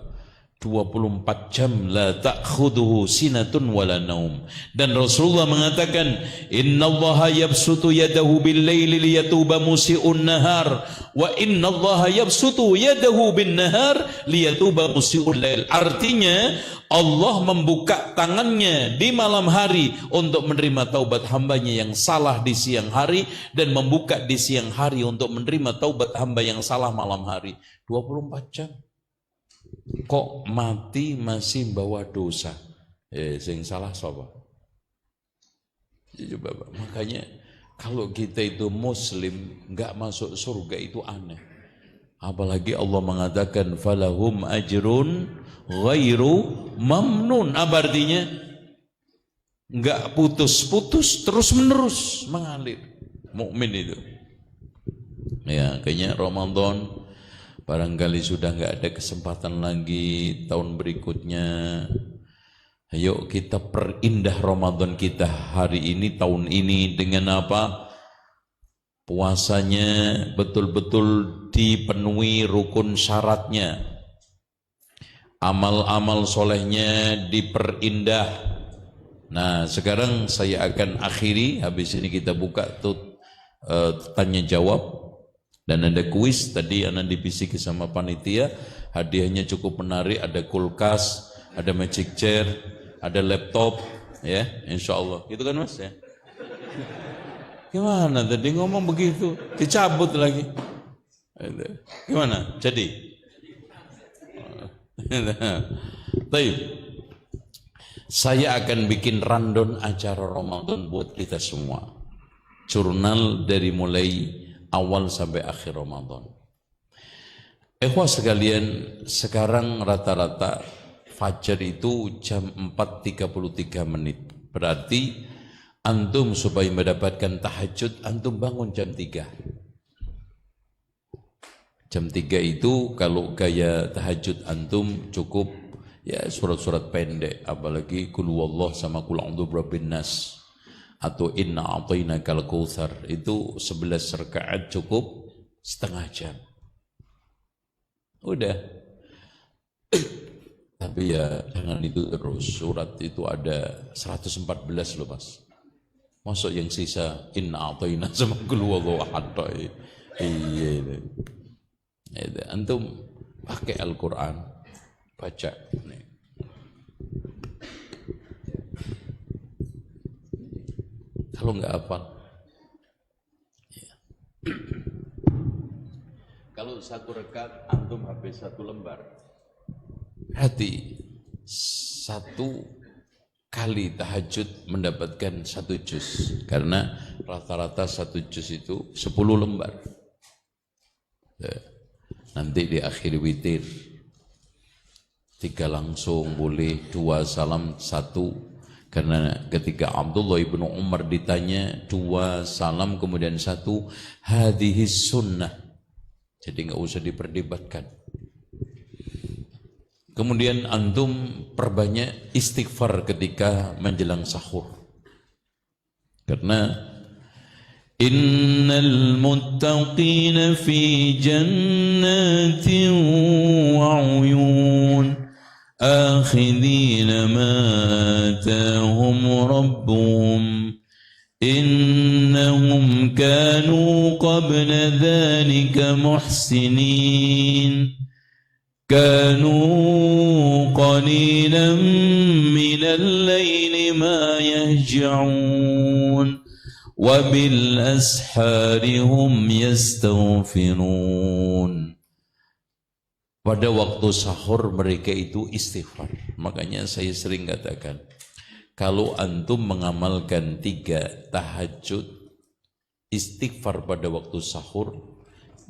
24 jam la ta'khuduhu sinatun wala naum. Dan Rasulullah mengatakan, innallaha yabsutu yadahu bil-laili liyatuba musii'un nahar wa innallaha yabsutu yadahu bin-nahar liyatuba musii'ul lail. Artinya Allah membuka tangannya di malam hari untuk menerima taubat hambanya yang salah di siang hari, dan membuka di siang hari untuk menerima taubat hamba yang salah malam hari. 24 jam. Kok mati masih bawa dosa? Sing salah sapa? Coba, makanya kalau kita itu muslim nggak masuk surga itu aneh. Apalagi Allah mengatakan falahum ajrun ghairu mamnun. Apa artinya? Nggak putus-putus, terus menerus mengalir. Mukmin itu. Ya, kayaknya Ramadan barangkali sudah nggak ada kesempatan lagi tahun berikutnya. Ayo kita perindah Ramadan kita hari ini, tahun ini, dengan apa? Puasanya betul-betul dipenuhi rukun syaratnya, amal-amal solehnya diperindah. Nah sekarang saya akan akhiri, habis ini kita buka tanya jawab. Dan ada kuis, tadi anak dibisiki sama panitia, hadiahnya cukup menarik, ada kulkas, ada magic chair, ada laptop, ya, insya Allah. Gitu kan Mas ya? Gimana tadi ngomong begitu, dicabut lagi. Gimana? Jadi? Baik. Saya akan bikin rundown acara Ramadan buat kita semua. Jurnal dari mulai awal sampai akhir Ramadan. Ikhwah sekalian, sekarang rata-rata fajar itu jam 4.33 menit. Berarti antum supaya mendapatkan tahajud, antum bangun jam 3. Jam 3 itu kalau gaya tahajud antum cukup ya surat-surat pendek, apalagi kul huwallah sama kul a'udzu birabbin nas atau inna a'tainakal kautsar, itu 11 rakaat cukup setengah jam. Udah. Tapi ya jangan itu terus. Surat itu ada 114 loh Mas. Masuk yang sisa inna a'taina sama kul huwallahu ahad. Iya. Antum pakai Al-Qur'an, baca nih. Kalau nggak hafal, ya. Kalau satu rakaat antum habis 1 lembar, hati 1 kali tahajud mendapatkan 1 juz, karena rata-rata 1 juz itu 10 lembar. Ya. Nanti di akhir witir 3 langsung boleh, 2 salam 1. Karena ketika Abdullah ibnu Umar ditanya 2 salam kemudian 1, hadhis sunnah. Jadi nggak usah diperdebatkan. Kemudian antum perbanyak istighfar ketika menjelang sahur. Karena innal muttaqina fi jannatin wa 'uyun akhidhina ma atahum rabbuhum innahum kanu qabla dhalika muhsinin كانوا قليلا من الليل ما يهجعون وبالأسحار هم يستغفرون. Pada waktu sahur mereka itu istighfar. Makanya saya sering katakan, kalau antum mengamalkan 3 tahajud, istighfar pada waktu sahur,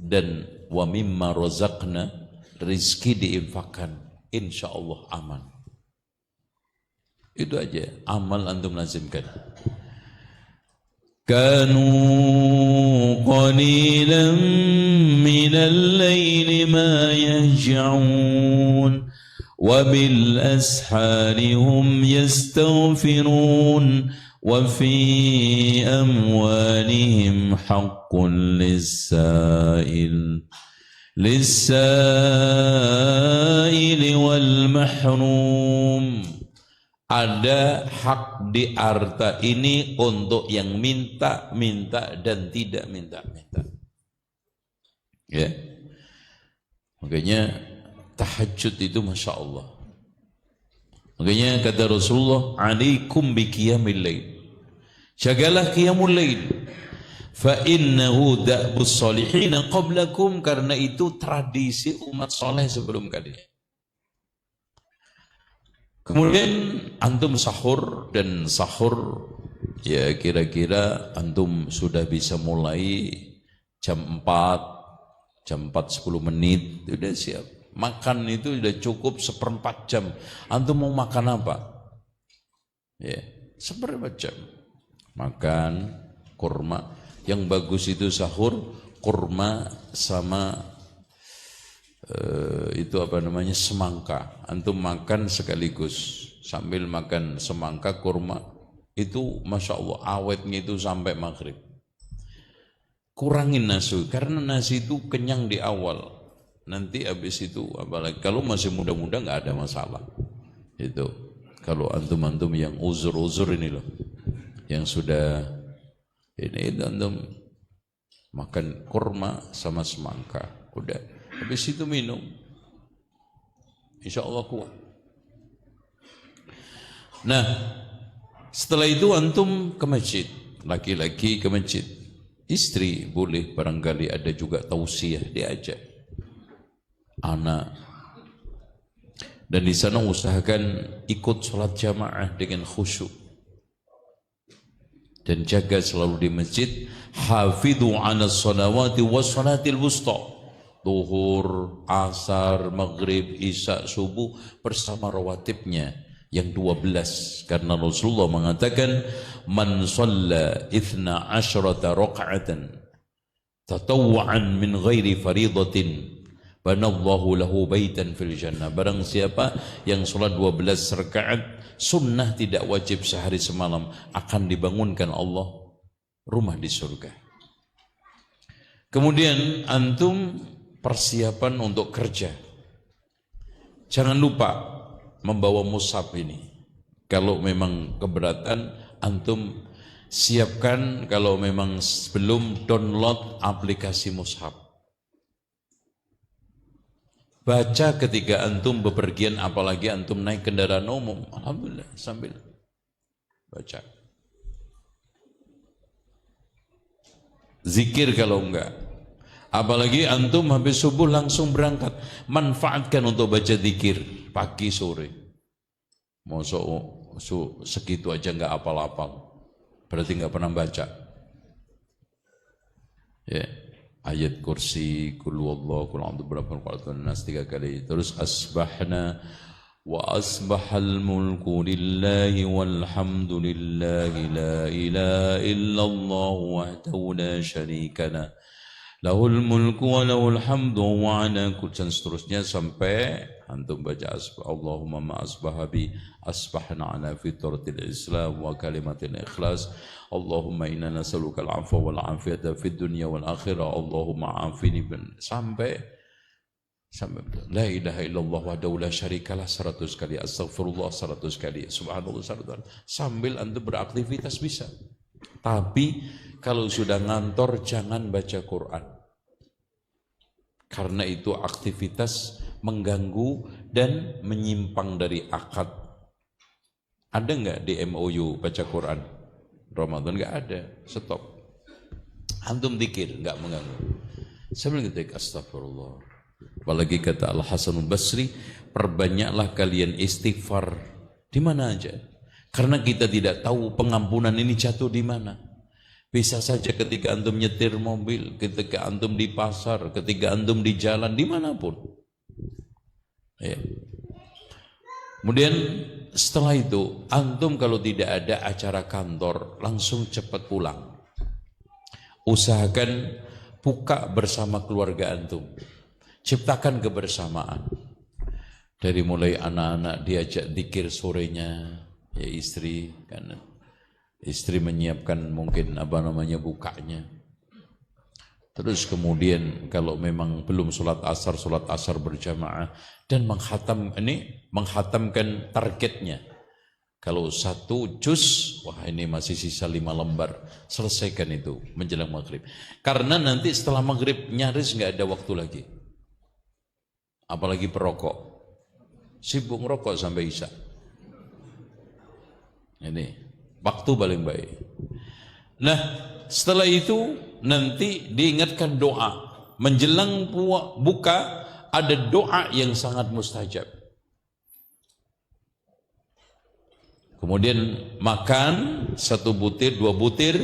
dan wa mimma razaqna, rizki diinfakkan, insya Allah aman. Itu aja amal antum lazimkan. Kanu qalilan minal layli ma yahja'un wa bil ashari hum yastaghfirun wa fi amwalihim haqqun lis-sa'il wal mahrum. Ada hak di harta ini untuk yang minta dan tidak minta. Ya. Makanya tahajud itu Masya Allah. Makanya kata Rasulullah, alaikum bi qiyamil lail. Jagalah qiyamul lail. Fa innahu da'bus salihina qablakum, karena itu tradisi umat soleh sebelum kalian. Kemudian antum sahur, dan sahur ya kira-kira antum sudah bisa mulai jam 4 10 menit sudah siap. Makan itu sudah cukup 1/4 jam. Antum mau makan apa? Ya, 1/4 jam. Makan kurma. Yang bagus itu sahur, kurma sama itu apa namanya, semangka. Antum makan sekaligus, sambil makan semangka kurma, itu Masya Allah awetnya itu sampai maghrib. Kurangin nasi, karena nasi itu kenyang di awal. Nanti habis itu, apalagi kalau masih muda-muda nggak ada masalah. Itu kalau antum-antum yang uzur-uzur ini loh, yang sudah ini antum makan kurma sama semangka, udah habis itu minum, insya Allah kuat. Nah, setelah itu antum ke masjid, laki-laki ke masjid, istri boleh barangkali ada juga tausiah diajak, anak, dan di sana usahakan ikut sholat jamaah dengan khusyuk. Dan jaga selalu di masjid. Hafidhu 'ala sholawati was sholatil wusta. Zuhur, asar, maghrib, isya, subuh bersama rawatibnya yang 12. Karena Rasulullah mengatakan, man shalla 12 raka'atan tatawwa'an min ghairi faridatin banallahu lahu baitan fil jannah. Barang siapa yang sholat 12 rakaat sunnah tidak wajib sehari semalam, akan dibangunkan Allah rumah di surga. Kemudian antum persiapan untuk kerja. Jangan lupa membawa mushaf ini. Kalau memang keberatan, antum siapkan. Kalau memang belum, download aplikasi mushaf. Baca ketika antum bepergian, apalagi antum naik kendaraan umum. Alhamdulillah, sambil baca. Zikir kalau enggak. Apalagi antum habis subuh langsung berangkat. Manfaatkan untuk baca zikir pagi sore. Masa segitu aja enggak apal-apal. Berarti enggak pernah baca. Ya. Ayat kursi, kul huwallahu, kul a'udzu birabbil falaq, nas 3 kali. Terus asbahna وأصبح الملك لله والحمد لله لا إله إلا الله وحده لا شريك له له الملك وله الحمد وعلى كل شيء, seterusnya sampai antum baca Allahumma ma asbaha bi asbahna ala fitratil Islam wa kalimatil ikhlas Allahumma inna nas'aluka al-'afwa wal 'afiyata fid dunya wal akhirah Allahumma 'afini sampai la ilaha illallah wahdahu la syarikalah 100 kali, astagfirullah 100 kali, subhanallah 100 kali, sambil antum beraktivitas bisa. Tapi kalau sudah ngantor jangan baca Quran, karena itu aktivitas mengganggu dan menyimpang dari akad. Ada nggak di MOU baca Quran Ramadan? Nggak ada, stop. Antum zikir nggak mengganggu, sambil ketik astagfirullah. Apalagi kata Al-Hasan Al-Basri, perbanyaklah kalian istighfar di mana aja, karena kita tidak tahu pengampunan ini jatuh di mana. Bisa saja ketika antum nyetir mobil, ketika antum di pasar, ketika antum di jalan, dimanapun. Ya. Kemudian setelah itu, antum kalau tidak ada acara kantor, langsung cepat pulang. Usahakan buka bersama keluarga antum. Ciptakan kebersamaan. Dari mulai anak-anak diajak zikir sorenya, ya istri, kan istri menyiapkan mungkin bukanya. Terus kemudian kalau memang belum sholat asar berjamaah dan menghatamkan targetnya. Kalau 1 juz, wah ini masih sisa 5 lembar, selesaikan itu menjelang maghrib. Karena nanti setelah maghrib nyaris nggak ada waktu lagi. Apalagi perokok, sibuk ngerokok sampai isya. Ini waktu paling baik. Nah, setelah itu nanti diingatkan doa. Menjelang buka ada doa yang sangat mustajab. Kemudian makan 1 butir, 2 butir,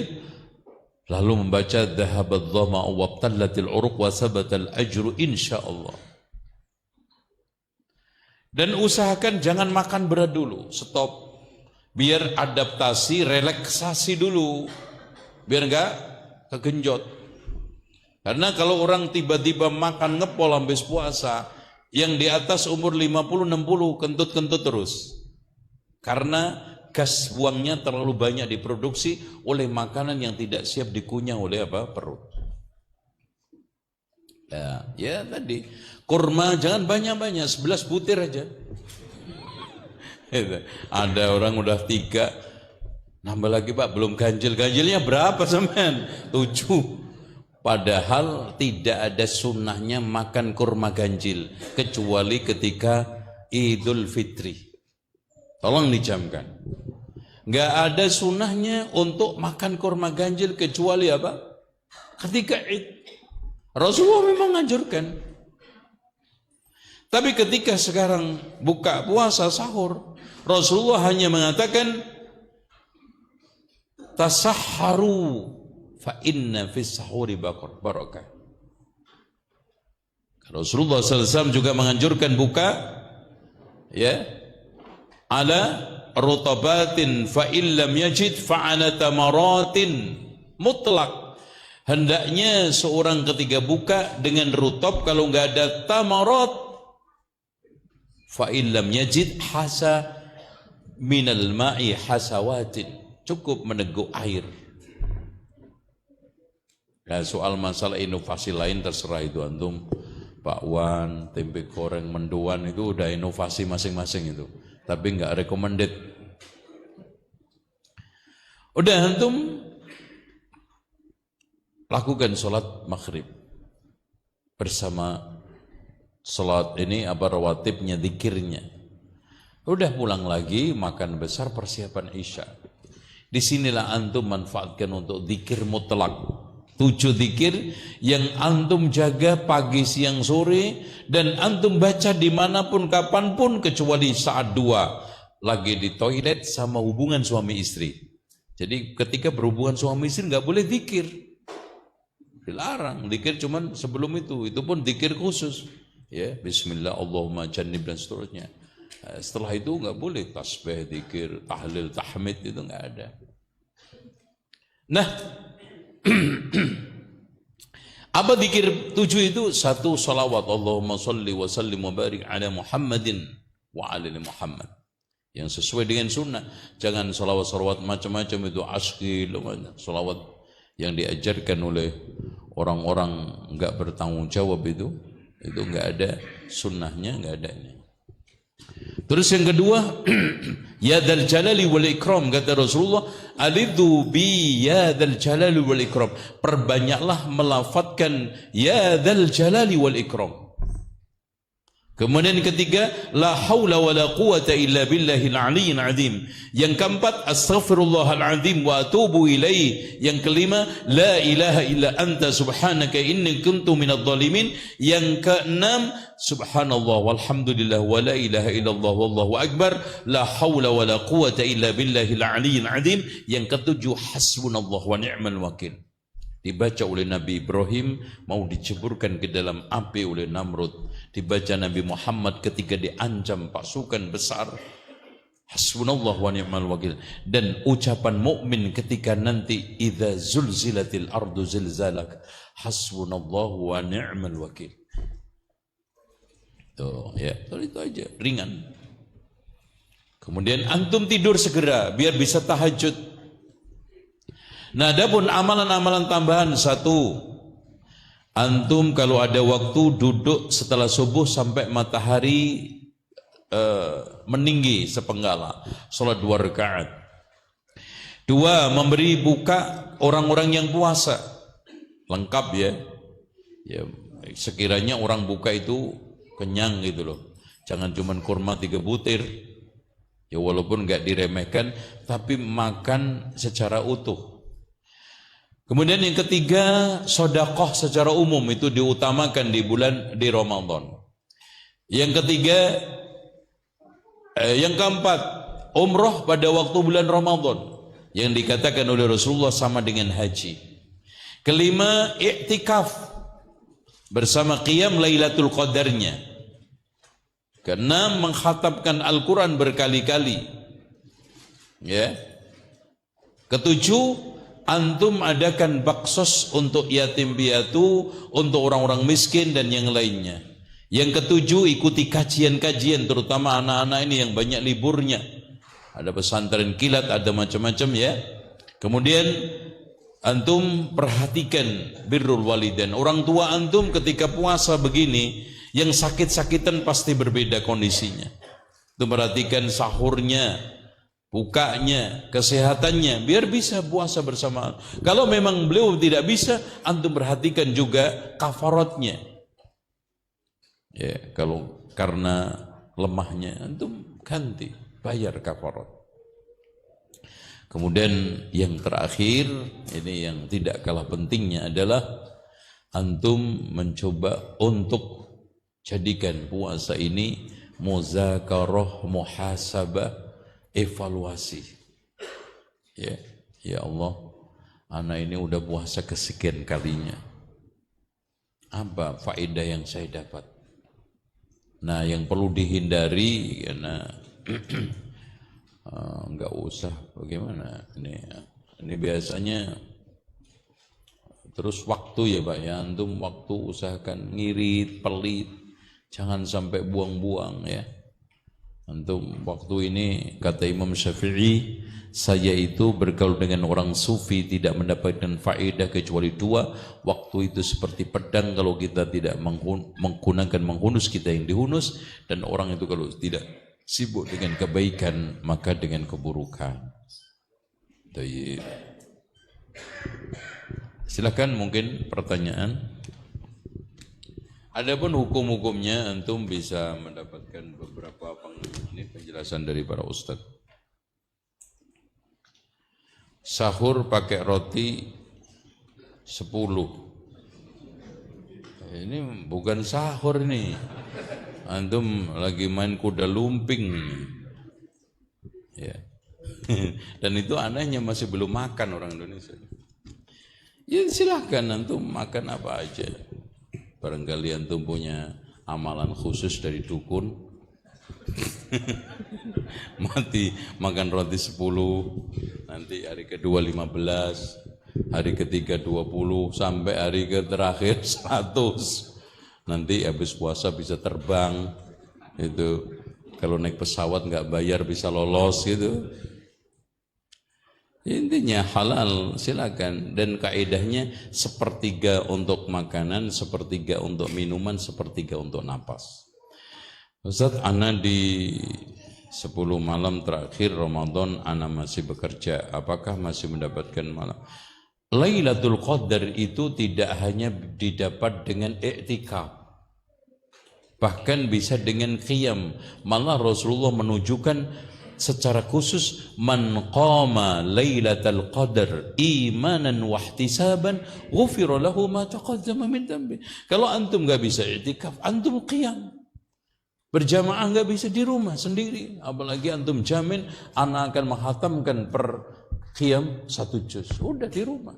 lalu membaca dhahabadh dhama'u wabtallatil uruq wa sabatal ajru insyaallah. Dan usahakan jangan makan berat dulu, stop. Biar adaptasi, relaksasi dulu. Biar enggak kegenjot. Karena kalau orang tiba-tiba makan ngepol habis puasa, yang di atas umur 50-60 kentut-kentut terus. Karena gas buangnya terlalu banyak diproduksi oleh makanan yang tidak siap dikunyah oleh perut. Ya tadi kurma jangan banyak-banyak, 11 butir aja. Ada orang udah 3, nambah lagi Pak, belum ganjil. Ganjilnya berapa sampean? 7. Padahal tidak ada sunnahnya makan kurma ganjil kecuali ketika Idul Fitri. Tolong dijamkan. Nggak ada sunnahnya untuk makan kurma ganjil kecuali ketika Id. Rasulullah memang menganjurkan. Tapi ketika sekarang buka puasa sahur, Rasulullah hanya mengatakan tasahharu fa inna fis sahuri barakah. Rasulullah SAW juga menganjurkan buka ya ala rutabatin fa illam yajid fa ala tamaratin mutlak. Hendaknya seorang ketika buka dengan rutab, kalau nggak ada tamarat fa illam yajid hasa minal ma'i hasawatin, cukup meneguk air. Nah, soal masalah inovasi lain terserah itu antum, bakwan, tempe goreng, mendoan itu udah inovasi masing-masing itu, tapi nggak recommended. Udah antum lakukan sholat maghrib bersama sholat ini rawatibnya, zikirnya. Udah pulang lagi, makan besar, persiapan isya. Disinilah antum manfaatkan untuk zikir mutlak. 7 zikir yang antum jaga pagi, siang, sore, dan antum baca dimanapun, kapanpun, kecuali saat 2 lagi di toilet sama hubungan suami istri. Jadi ketika berhubungan suami istri nggak boleh zikir, dilarang. Zikir cuman sebelum itu pun zikir khusus. Ya, Bismillah, Allahumma jannib dan seterusnya. Setelah itu nggak boleh tasbih, zikir, tahlil, tahmid, itu nggak ada. Nah, apa zikir 7 itu? 1, salawat, Allahumma salli wa sallim wa barik ala Muhammadin wa ala Muhammad, yang sesuai dengan sunnah. Jangan salawat-salawat macam-macam, itu askil, salawat yang diajarkan oleh orang-orang nggak bertanggung jawab, itu nggak ada sunnahnya, nggak ada ini. Terus yang kedua, ya dzal jalali wal ikram, kata Rasulullah, alidhu bi ya dzal jalali wal ikram, perbanyaklah melafadzkan ya dzal jalali wal ikram. Kemudian yang ketiga, la haula wa la quwata illa billahil aliyyil azim. Yang keempat, astaghfirullahal azim wa atubu ilaih. Yang kelima, la ilaha illa anta subhanaka inni kuntu minadh dhalimin. Yang keenam, subhanallah walhamdulillah wa la ilaha illallah wallahu akbar, la haula wa la quwata illa billahil aliyyil azim. Yang ketujuh, hasbunallah wa ni'mal wakil. Dibaca oleh Nabi Ibrahim mau diceburkan ke dalam api oleh Namrud. Dibaca Nabi Muhammad ketika diancam pasukan besar, hasbunallah wa ni'mal wakil. Dan ucapan mukmin ketika nanti, idza zulzilatil ardu zilzalak, hasbunallah wa ni'mal wakil. Tuh ya, itu aja, ringan. Kemudian antum tidur segera biar bisa tahajud. Nah, adapun amalan-amalan tambahan, 1, antum kalau ada waktu duduk setelah subuh sampai matahari meninggi sepenggala, sholat 2 rakaat. 2, memberi buka orang-orang yang puasa, lengkap ya. Ya, sekiranya orang buka itu kenyang gitu loh, jangan cuman kurma 3 butir. Ya walaupun nggak diremehkan, tapi makan secara utuh. Kemudian yang ketiga, sedekah secara umum itu diutamakan di Ramadan. Yang ketiga, yang keempat, umroh pada waktu bulan Ramadan, yang dikatakan oleh Rasulullah sama dengan haji. Kelima, i'tikaf bersama qiyam Lailatul Qadarnya. Keenam, mengkhatamkan Al-Quran berkali-kali. Ya. Ketujuh, antum adakan baksos untuk yatim piatu, untuk orang-orang miskin dan yang lainnya. Yang ketujuh, ikuti kajian-kajian, terutama anak-anak ini yang banyak liburnya. Ada pesantren kilat, ada macam-macam ya. Kemudian antum perhatikan birrul walidain. Orang tua antum ketika puasa begini, yang sakit-sakitan pasti berbeda kondisinya. Itu perhatikan sahurnya, bukanya, kesehatannya, biar bisa puasa bersama. Kalau memang beliau tidak bisa, antum perhatikan juga kafaratnya. Ya, kalau karena lemahnya, antum ganti, bayar kafarat. Kemudian yang terakhir, ini yang tidak kalah pentingnya adalah antum mencoba untuk jadikan puasa ini muzakarah, muhasabah, evaluasi. Ya Allah, anak ini udah puasa kesekian kalinya, apa faedah yang saya dapat? Nah, yang perlu dihindari karena nggak usah bagaimana ini biasanya terus waktu ya Pak ya, antum waktu usahakan ngirit, pelit, jangan sampai buang-buang ya. Antum waktu ini, kata Imam Syafi'i, saya itu bergaul dengan orang sufi tidak mendapatkan faedah kecuali 2. Waktu itu seperti pedang kalau kita tidak menggunakan menghunus, kita yang dihunus. Dan orang itu kalau tidak sibuk dengan kebaikan, maka dengan keburukan. Silakan mungkin pertanyaan. Adapun hukum-hukumnya antum bisa mendapatkan beberapa penjelasan dari para ustadz. Sahur pakai roti 10. Ini bukan sahur ini. Antum lagi main kuda lumping. Ya. Dan itu anehnya masih belum makan orang Indonesia. Ya silahkan antum makan apa aja. Barangkali antum punya amalan khusus dari dukun. Mati makan roti 10, nanti hari kedua 15, hari ketiga 20, sampai hari terakhir 100. Nanti habis puasa bisa terbang, itu kalau naik pesawat nggak bayar bisa lolos gitu. Intinya halal silakan, dan kaidahnya sepertiga untuk makanan, sepertiga untuk minuman, sepertiga untuk napas. Ustaz, ana di 10 malam terakhir Ramadan ana masih bekerja, apakah masih mendapatkan malam? Lailatul Qadar itu tidak hanya didapat dengan i'tikaf, bahkan bisa dengan qiyam. Malah Rasulullah menunjukkan secara khusus, man qama lailatul qadar imanan wa ihtisaban ghufira lahu ma taqaddama min dhanbi. Kalau antum enggak bisa i'tikaf, antum qiyam. Berjamaah enggak bisa di rumah sendiri, apalagi antum jamin anak akan menghatamkan per qiyam 1 juz, udah di rumah.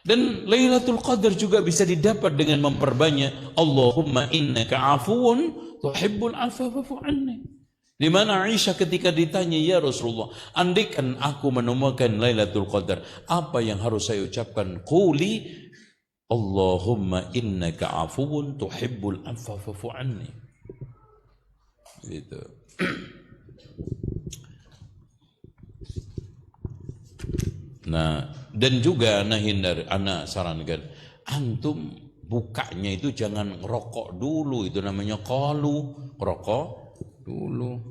Dan Lailatul Qadar juga bisa didapat dengan memperbanyak Allahumma innaka afuwun tuhibbul afwa fa'fu anni. Di mana Aisyah ketika ditanya, ya Rasulullah, andaikan aku menemukan Lailatul Qadar, apa yang harus saya ucapkan? Quli Allahumma innaka afuwun tuhibbul afwa fa'fu anni. Gitu. Nah, dan juga ana sarankan antum bukanya itu jangan ngerokok dulu, itu namanya qalu, rokok dulu.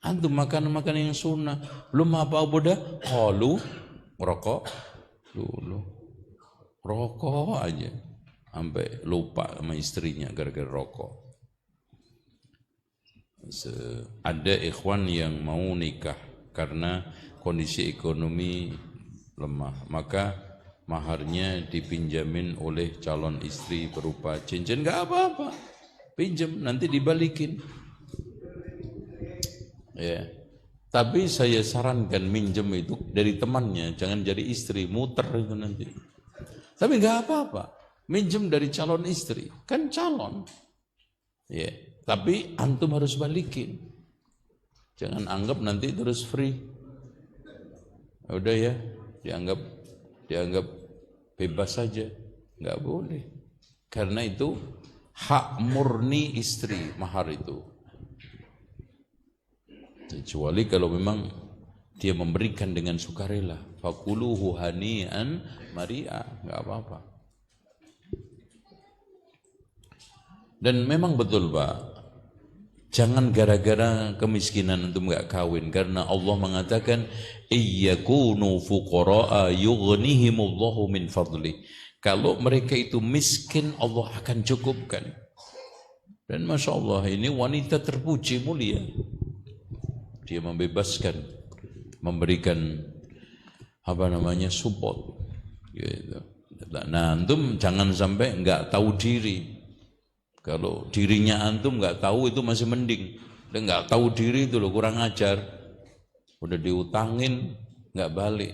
Antum makan yang sunnah, belum apa-apa dah qalu, rokok dulu. Rokok aja sampai lupa sama istrinya gara-gara rokok. Ada ikhwan yang mau nikah karena kondisi ekonomi lemah, maka maharnya dipinjamin oleh calon istri berupa cincin. Enggak apa-apa, pinjam nanti dibalikin ya. Tapi saya sarankan minjem itu dari temannya, jangan jadi istri, muter itu nanti. Tapi enggak apa-apa, minjem dari calon istri, kan calon ya. Tapi antum harus balikin, jangan anggap nanti terus free. Udah ya, dianggap bebas saja, nggak boleh. Karena itu hak murni istri mahar itu. Kecuali kalau memang dia memberikan dengan sukarela, fakuluhu hani'an mari'a, nggak apa-apa. Dan memang betul Pak, jangan gara-gara kemiskinan antum nggak kawin, karena Allah mengatakan iyyakunu fuqara'a yughnihimullahu min fadli. Kalau mereka itu miskin, Allah akan cukupkan. Dan Masya Allah, ini wanita terpuji mulia. Dia membebaskan, memberikan support gitu. Nah, antum jangan sampai nggak tahu diri. Kalau dirinya antum nggak tahu itu masih mending. Dan nggak tahu diri itu loh, kurang ajar. Udah diutangin nggak balik.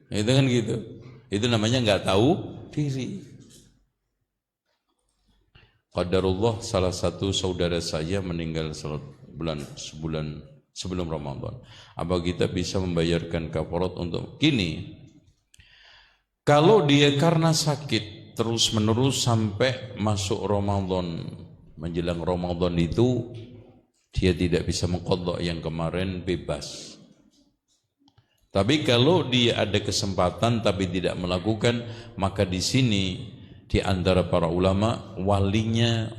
Itu kan gitu. Itu namanya nggak tahu diri. Qadarullah, salah satu saudara saya meninggal sebulan sebelum Ramadan. Apa kita bisa membayarkan kafarat untuk gini? Kalau dia karena sakit terus menerus sampai masuk Ramadan, menjelang Ramadan itu dia tidak bisa mengqadha yang kemarin, bebas. Tapi kalau dia ada kesempatan tapi tidak melakukan, maka di sini di antara para ulama walinya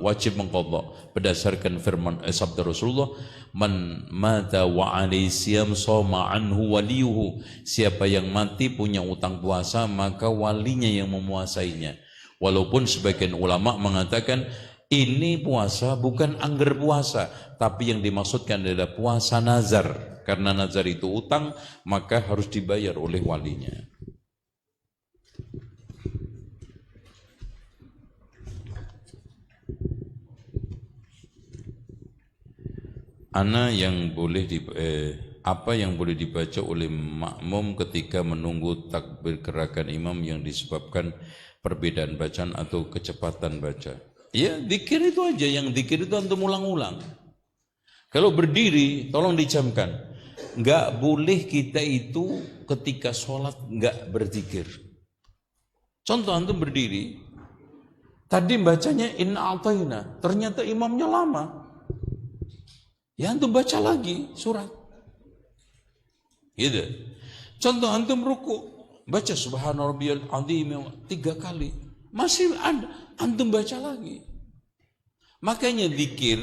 wajib mengqadha berdasarkan firman sabda Rasulullah, man mata wa alaihi siyam shoma anhu waliyuhu. Siapa yang mati punya utang puasa, maka walinya yang memuasainya. Walaupun sebagian ulama mengatakan ini puasa bukan angger puasa, tapi yang dimaksudkan adalah puasa nazar. Karena nazar itu utang, maka harus dibayar oleh walinya. Apa yang boleh dibaca oleh makmum ketika menunggu takbir gerakan imam yang disebabkan perbedaan bacaan atau kecepatan baca? Ya, zikir itu aja, yang zikir itu antum ulang-ulang. Kalau berdiri, tolong dicamkan. Enggak boleh kita itu ketika sholat enggak berzikir. Contoh antum berdiri, tadi bacanya inna a'tayna, ternyata imamnya lama. Ya antum baca lagi surat. Gitu. Contoh antum ruku, baca subhana rabbiyal azim 3 kali. Masih ada, antum baca lagi. Makanya zikir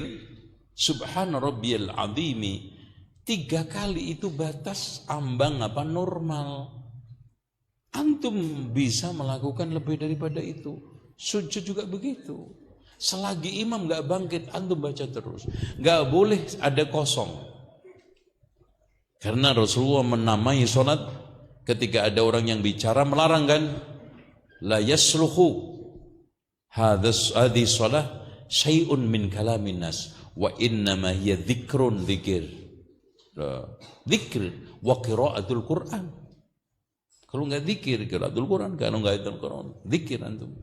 subhana rabbiyal azim 3 kali itu batas ambang apa normal. Antum bisa melakukan lebih daripada itu. Sujud juga begitu. Selagi imam gak bangkit, antum baca terus. Gak boleh ada kosong. Karena Rasulullah menamai sholat ketika ada orang yang bicara melarang kan. La yasluhu hadhi sholat syai'un min kalamin nas wa innama hiya dzikrun dzikir. Dzikir wa qiraatul Quran. Kalau enggak dzikir qiraatul Quran, kalau enggak ayatul Quran, dzikir antum.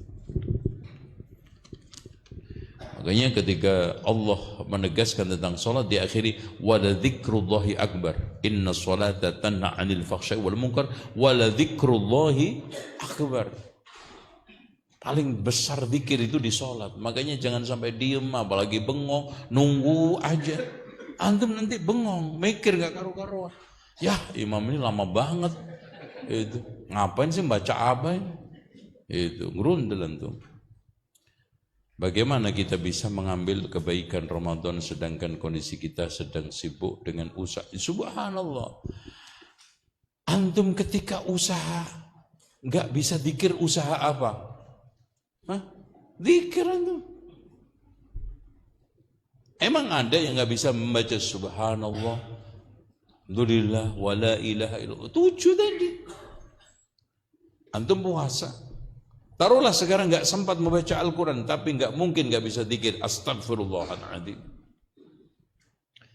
Makanya ketika Allah menegaskan tentang salat diakhiri wala dzikrullahi akbar. Inna sholata tanha 'anil fahsya'i wal munkar wala dzikrullahi akbar. Paling besar zikir itu di salat. Makanya jangan sampai diem apalagi bengong, nunggu aja. Antum nanti bengong, mikir enggak karu-karuan. Ya, imam ini lama banget. Itu ngapain sih baca apa ini? Itu ngerundel antum. Bagaimana kita bisa mengambil kebaikan Ramadan sedangkan kondisi kita sedang sibuk dengan usaha? Subhanallah. Antum ketika usaha enggak bisa zikir, usaha apa? Hah? Zikir antum. Emang ada yang enggak bisa membaca subhanallah, alhamdulillah, wala ilaha illallah? 7 tadi. Antum puasa. Taruhlah sekarang enggak sempat membaca Al-Quran, tapi enggak mungkin enggak bisa zikir astagfirullahaladzim.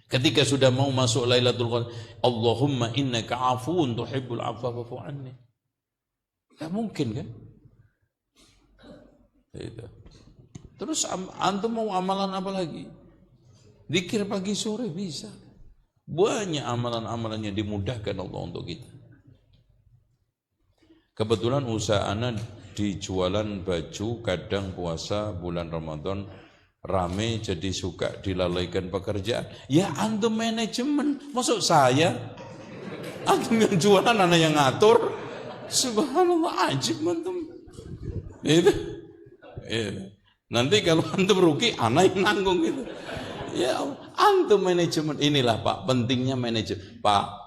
Ketika sudah mau masuk Lailatul Qadar, Allahumma innaka afuun tuhibbul afwa fa'fu anni. Enggak mungkin kan? Itu. Terus antum mau amalan apa lagi? Zikir pagi sore bisa. Banyak amalan-amalan yang dimudahkan Allah untuk kita. Kebetulan usaha ana di jualan baju, kadang puasa bulan Ramadan rame jadi suka dilalaikan pekerjaan. Ya antum manajemen, maksud saya antum yang jualan anak yang ngatur. Subhanallah, ajib antum. Itu. Nanti kalau antum rugi, anak yang nanggung gitu. Ya antum manajemen, inilah Pak pentingnya manajemen. Pak,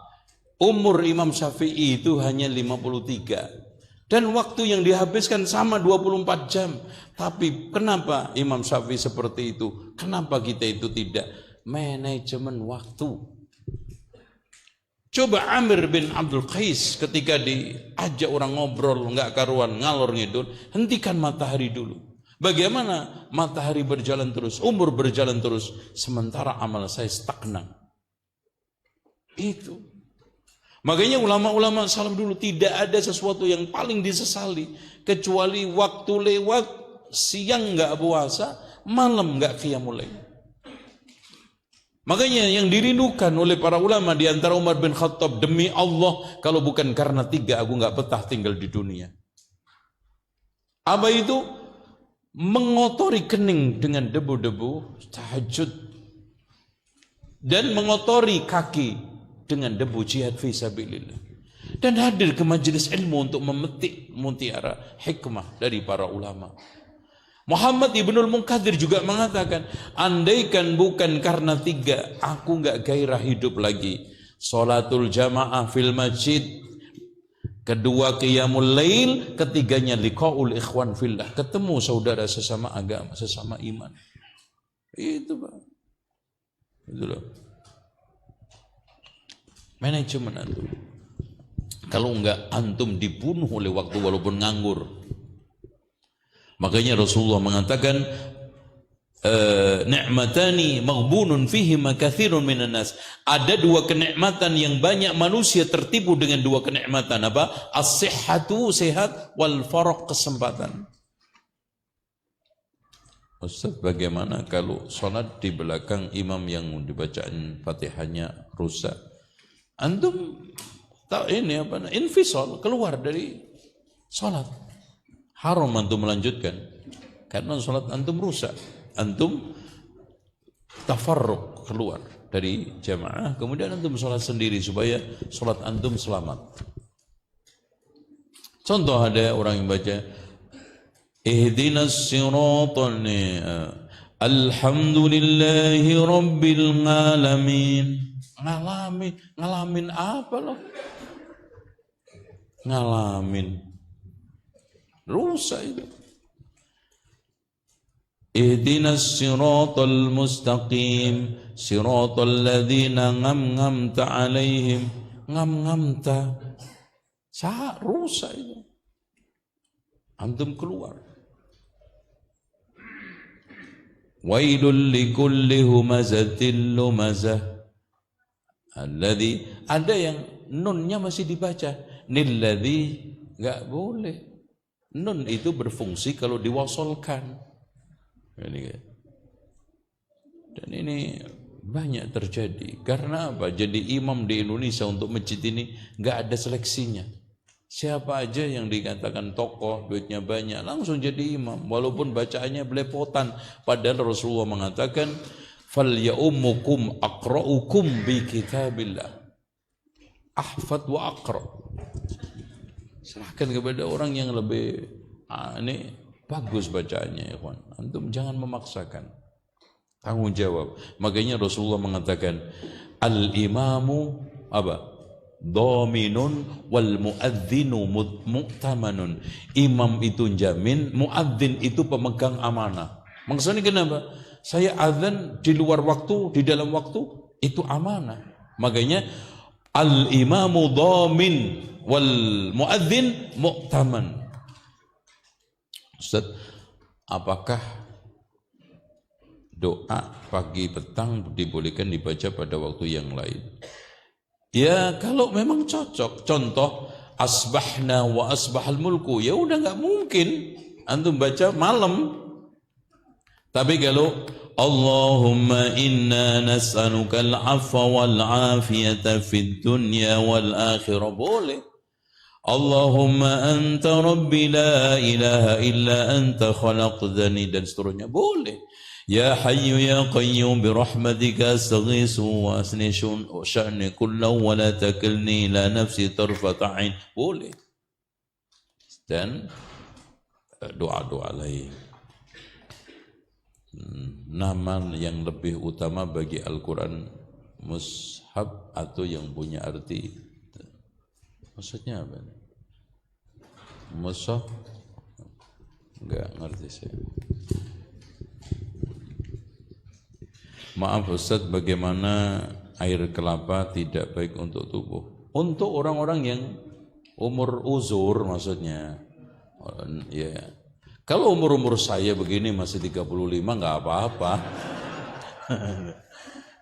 umur Imam Syafi'i itu hanya 53. Dan waktu yang dihabiskan sama 24 jam. Tapi kenapa Imam Syafi'i seperti itu? Kenapa kita itu tidak? Manajemen waktu. Coba Amir bin Abdul Qais ketika diajak orang ngobrol, enggak karuan, ngalor ngidul, hentikan matahari dulu. Bagaimana matahari berjalan terus, umur berjalan terus, sementara amal saya stagnan. Itu. Makanya ulama-ulama salaf dulu tidak ada sesuatu yang paling disesali kecuali waktu lewat, siang enggak puasa, malam enggak qiyamul lail. Makanya yang dirindukan oleh para ulama di antara Umar bin Khattab, demi Allah kalau bukan karena 3 aku enggak betah tinggal di dunia. Apa itu? Mengotori kening dengan debu-debu tahajud dan mengotori kaki dengan debu jihad fi sabilillah, dan hadir ke majelis ilmu untuk memetik mutiara hikmah dari para ulama. Muhammad Ibnul Munkadir juga mengatakan, andaikan bukan karena 3 aku enggak gairah hidup lagi. Salatul jamaah fil masjid, kedua qiyamul lail, ketiganya liqaul ikhwan fillah, ketemu saudara sesama agama, sesama iman. Itu Pak. Itulah manajemen antum. Kalau enggak antum dibunuh oleh waktu walaupun nganggur. Makanya Rasulullah mengatakan ni'matani maghbunun fihima katsirun minan nas. Ada 2 kenikmatan yang banyak manusia tertipu dengan 2 kenikmatan. Apa? As-sihhatu, sehat, wal faragh, kesempatan. Ustaz, bagaimana kalau sholat di belakang imam yang dibacaan Fatihahnya rusak? Antum tak ini apa? Infisal, keluar dari sholat. Haram antum melanjutkan karena sholat antum rusak. Antum tafarruq, keluar dari jamaah, kemudian antum sholat sendiri supaya sholat antum selamat. Contoh, ada orang yang baca ihdinas siratal alhamdulillahi rabbil alamin. Ngalamin apa loh? Ngalamin rusak itu. Ihdinas siratal mustaqim siratal ladzina ngamta alaihim. Ngamta rusak itu. Antum keluar. Wailul likulli humazatil lumazah alladzi, ada yang nunnya masih dibaca nilladzi, enggak boleh. Nun itu berfungsi kalau diwasolkan. Dan ini banyak terjadi. Karena apa? Jadi imam di Indonesia untuk masjid ini enggak ada seleksinya. Siapa aja yang dikatakan tokoh, duitnya banyak, langsung jadi imam. Walaupun bacaannya belepotan. Padahal Rasulullah mengatakan, فَلْيَأُمُّكُمْ أَقْرَأُكُمْ بِكِتَابِلَّهِ أَحْفَظْ وَأَقْرَأ. Serahkan kepada orang yang lebih ini bagus bacaannya, ya kawan. Antum jangan memaksakan. Tanggung jawab. Makanya Rasulullah mengatakan, al-imamu apa? Dominun wal muadzinu mu'tamanun. Imam itu jamin, muadzin itu pemegang amanah. Maksudnya kenapa? Saya azan di luar waktu, di dalam waktu, itu amanah. Makanya al-imamu domin wal muadzin mu'taman. Ustaz, apakah doa pagi petang dibolehkan dibaca pada waktu yang lain? Ya kalau memang cocok. Contoh, asbahna wa asbahal mulku, ya udah nggak mungkin antum baca malam. Tapi kalau Allahumma inna nas'aluka al-'afwa wal-'afiyata fid dunya wal akhirah, boleh. Allahumma anta rabbi la ilaha illa anta khalaqtani, dan seterusnya, boleh. Ya hayyu ya qayyum bi rahmatika astaghiitsu wa asni sya'ni kullahu wa la takilni ila nafsi tarfata 'ain, boleh. Dan doa-doa lain. Nama yang lebih utama bagi Al-Quran, mushaf atau yang punya arti? Maksudnya apa? Mushaf? Enggak ngerti saya. Maaf Ustaz, bagaimana air kelapa tidak baik untuk tubuh? Untuk orang-orang yang umur uzur maksudnya. Ya. Kalau umur-umur saya begini masih 35 nggak apa-apa.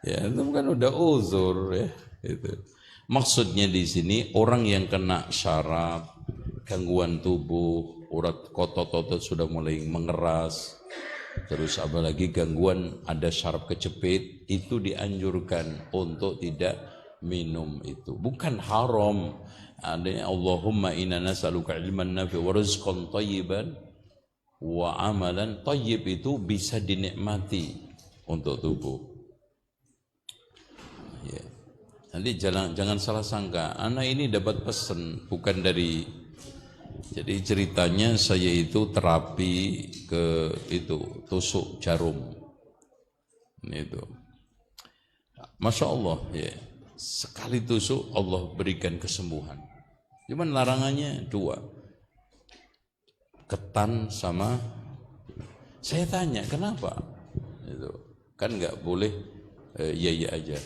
Ya, itu kan udah uzur ya. Itu. Maksudnya di sini orang yang kena syaraf, gangguan tubuh, urat otot-otot sudah mulai mengeras, terus apalagi gangguan ada syaraf kejepit, itu dianjurkan untuk tidak minum itu. Bukan haram. Adanya Allahumma inna nas'aluka ilman nafi' wa rizqan thayyiban wa amalan thayyib, itu bisa dinikmati untuk tubuh. Ya. Nanti jangan salah sangka, anak ini dapat pesan bukan dari. Jadi ceritanya saya itu terapi ke itu tusuk jarum. Itu. Masya Allah ya. Sekali tusuk Allah berikan kesembuhan. Cuman larangannya 2. Ketan sama, saya tanya kenapa? Itu kan nggak boleh iya aja.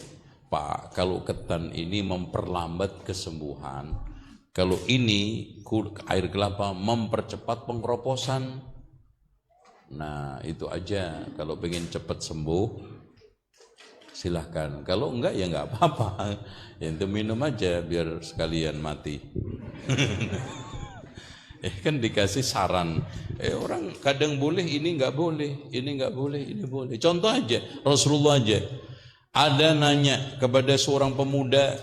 Pak, kalau ketan ini memperlambat kesembuhan, kalau ini air kelapa mempercepat pengeroposan. Nah itu aja. Kalau pengen cepat sembuh silahkan. Kalau enggak ya enggak apa-apa. Ya, itu minum aja biar sekalian mati. Kan dikasih saran. Orang kadang boleh, ini nggak boleh, ini nggak boleh, ini boleh. Contoh aja, Rasulullah aja. Ada nanya kepada seorang pemuda,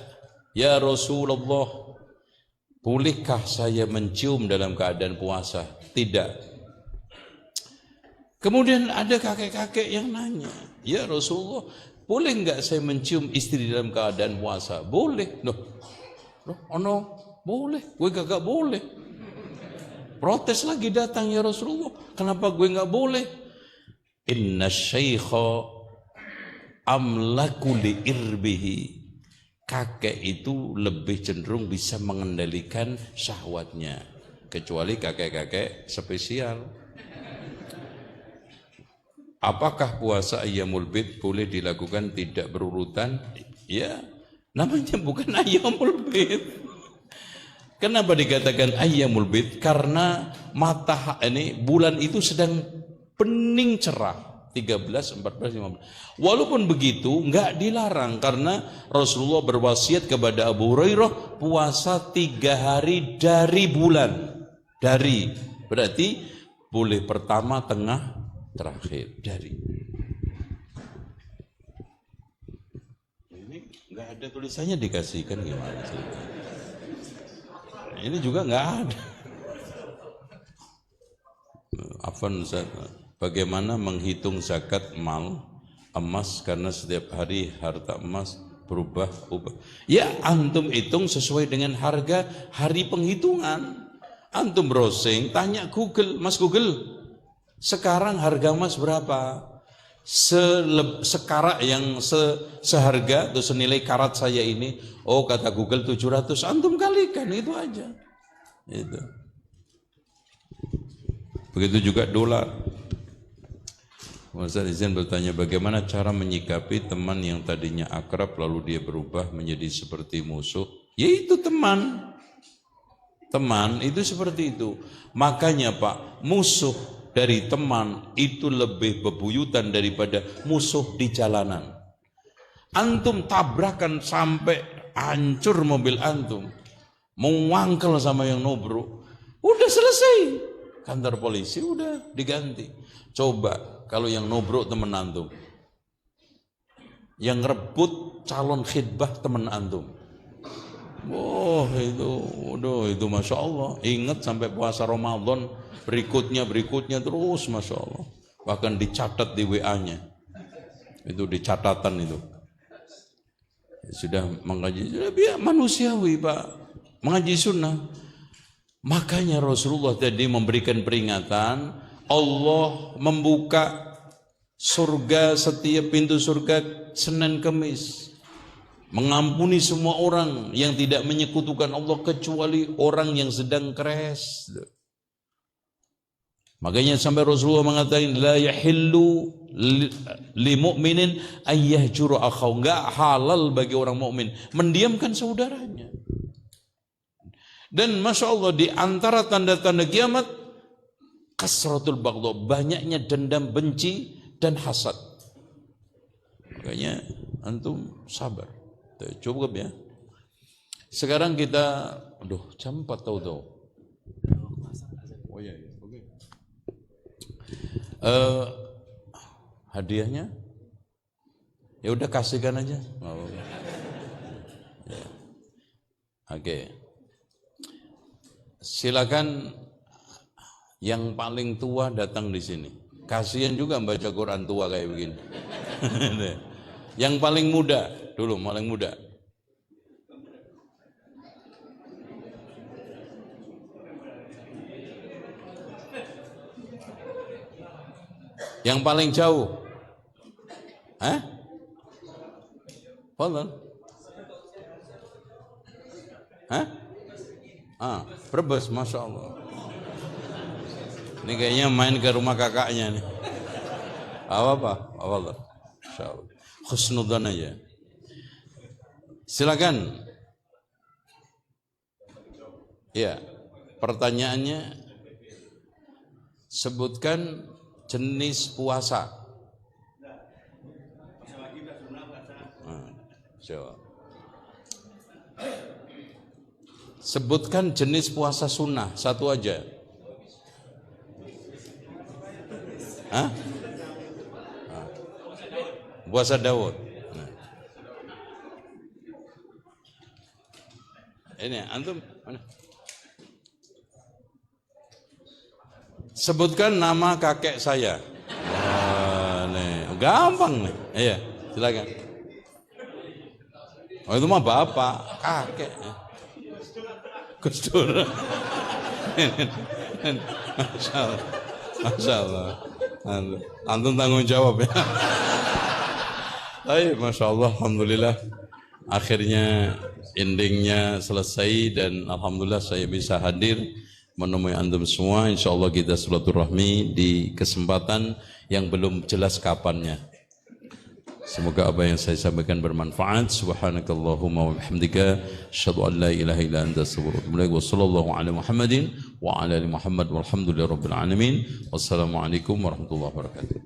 ya Rasulullah, bolehkah saya mencium dalam keadaan puasa? Tidak. Kemudian ada kakek-kakek yang nanya, ya Rasulullah, boleh nggak saya mencium istri dalam keadaan puasa? Boleh. Boleh. Gue gak boleh. Protes lagi datang, ya Rasulullah, kenapa gue nggak boleh? Inna syaikha amlaku li irbihi. Kakek itu lebih cenderung bisa mengendalikan syahwatnya, kecuali kakek-kakek spesial. Apakah puasa ayyamul bid boleh dilakukan tidak berurutan? Ya, namanya bukan ayyamul bid. Kenapa dikatakan ayyamul bid? Karena bulan itu sedang bening cerah, 13, 14, 15. Walaupun begitu enggak dilarang, karena Rasulullah berwasiat kepada Abu Hurairah puasa 3 hari dari bulan. Berarti boleh pertama, tengah, terakhir. Dari. Ini enggak ada tulisannya, dikasihkan gimana sih? Ini juga nggak ada. Afan, bagaimana menghitung zakat emas, karena setiap hari harta emas berubah. Ya, antum hitung sesuai dengan harga hari penghitungan. Antum browsing, tanya Google, Mas Google, sekarang harga emas berapa? Sekarat yang seharga atau senilai karat saya ini, oh kata Google 700, antum kalikan, itu aja. Itu. Begitu juga dolar. Ustaz izin bertanya, bagaimana cara menyikapi teman yang tadinya akrab lalu dia berubah menjadi seperti musuh? Yaitu teman itu seperti itu. Makanya Pak, musuh dari teman itu lebih bebuyutan daripada musuh di jalanan. Antum tabrakan sampai hancur mobil antum, mewangkel sama yang nubruk, udah selesai, kantor polisi udah diganti. Coba kalau yang nubruk teman antum, yang rebut calon khidbah teman antum, itu Masya Allah, ingat sampai puasa Ramadan berikutnya terus, Masya Allah. Bahkan dicatat di WA-nya, itu di catatan itu. Sudah mengaji, sudah biar manusiawi Pak, mengaji sunnah. Makanya Rasulullah tadi memberikan peringatan, Allah membuka surga, setiap pintu surga Senin Kemis, mengampuni semua orang yang tidak menyekutukan Allah kecuali orang yang sedang keres. Makanya sampai Rasulullah mengatakan, la yahillu li mu'minin ayyahjuru akhaw. Enggak halal bagi orang mukmin mendiamkan saudaranya. Dan Masya Allah, di antara tanda-tanda kiamat, kasratul baghdha, banyaknya dendam, benci dan hasad. Makanya antum sabar. Cukup ya. Sekarang kita, jam 4 tahu. Oh iya. Oke. Hadiahnya ya udah kasihkan aja. Ya. Oke. Silakan yang paling tua datang di sini. Kasihan juga baca Quran tua kayak begini. Yang paling muda dulu, paling muda. Yang paling jauh. Fadhal. Brebes, Masya Allah. Ini kayaknya main ke rumah kakaknya nih. Apa? Masya Allah. Khusnudan aja. Silakan. Ya, pertanyaannya, sebutkan jenis puasa. Sebutkan jenis puasa sunnah, satu aja. Hah? Puasa Daud. Nah. Ini antum mana? Sebutkan nama kakek saya. Nih, gampang nih. Iya, silakan. Oh itu mah bapak, kakek. Gus Dur. Masya Allah. Antum tanggung jawab ya. Baik, Masya Allah, Alhamdulillah. Akhirnya endingnya selesai dan Alhamdulillah saya bisa hadir menemui antum semua. Insya Allah kita silaturahmi di kesempatan yang belum jelas kapannya. Semoga apa yang saya sampaikan bermanfaat. Subhanakallahumma wa bihamdika asyhadu an la ilaha illa anta astaghfiruka wa atubu ilaik. Wa sallallahu ala Muhammadin wa ala ali Muhammad walhamdulillahi rabbil alamin. Wassalamualaikum warahmatullahi wabarakatuh.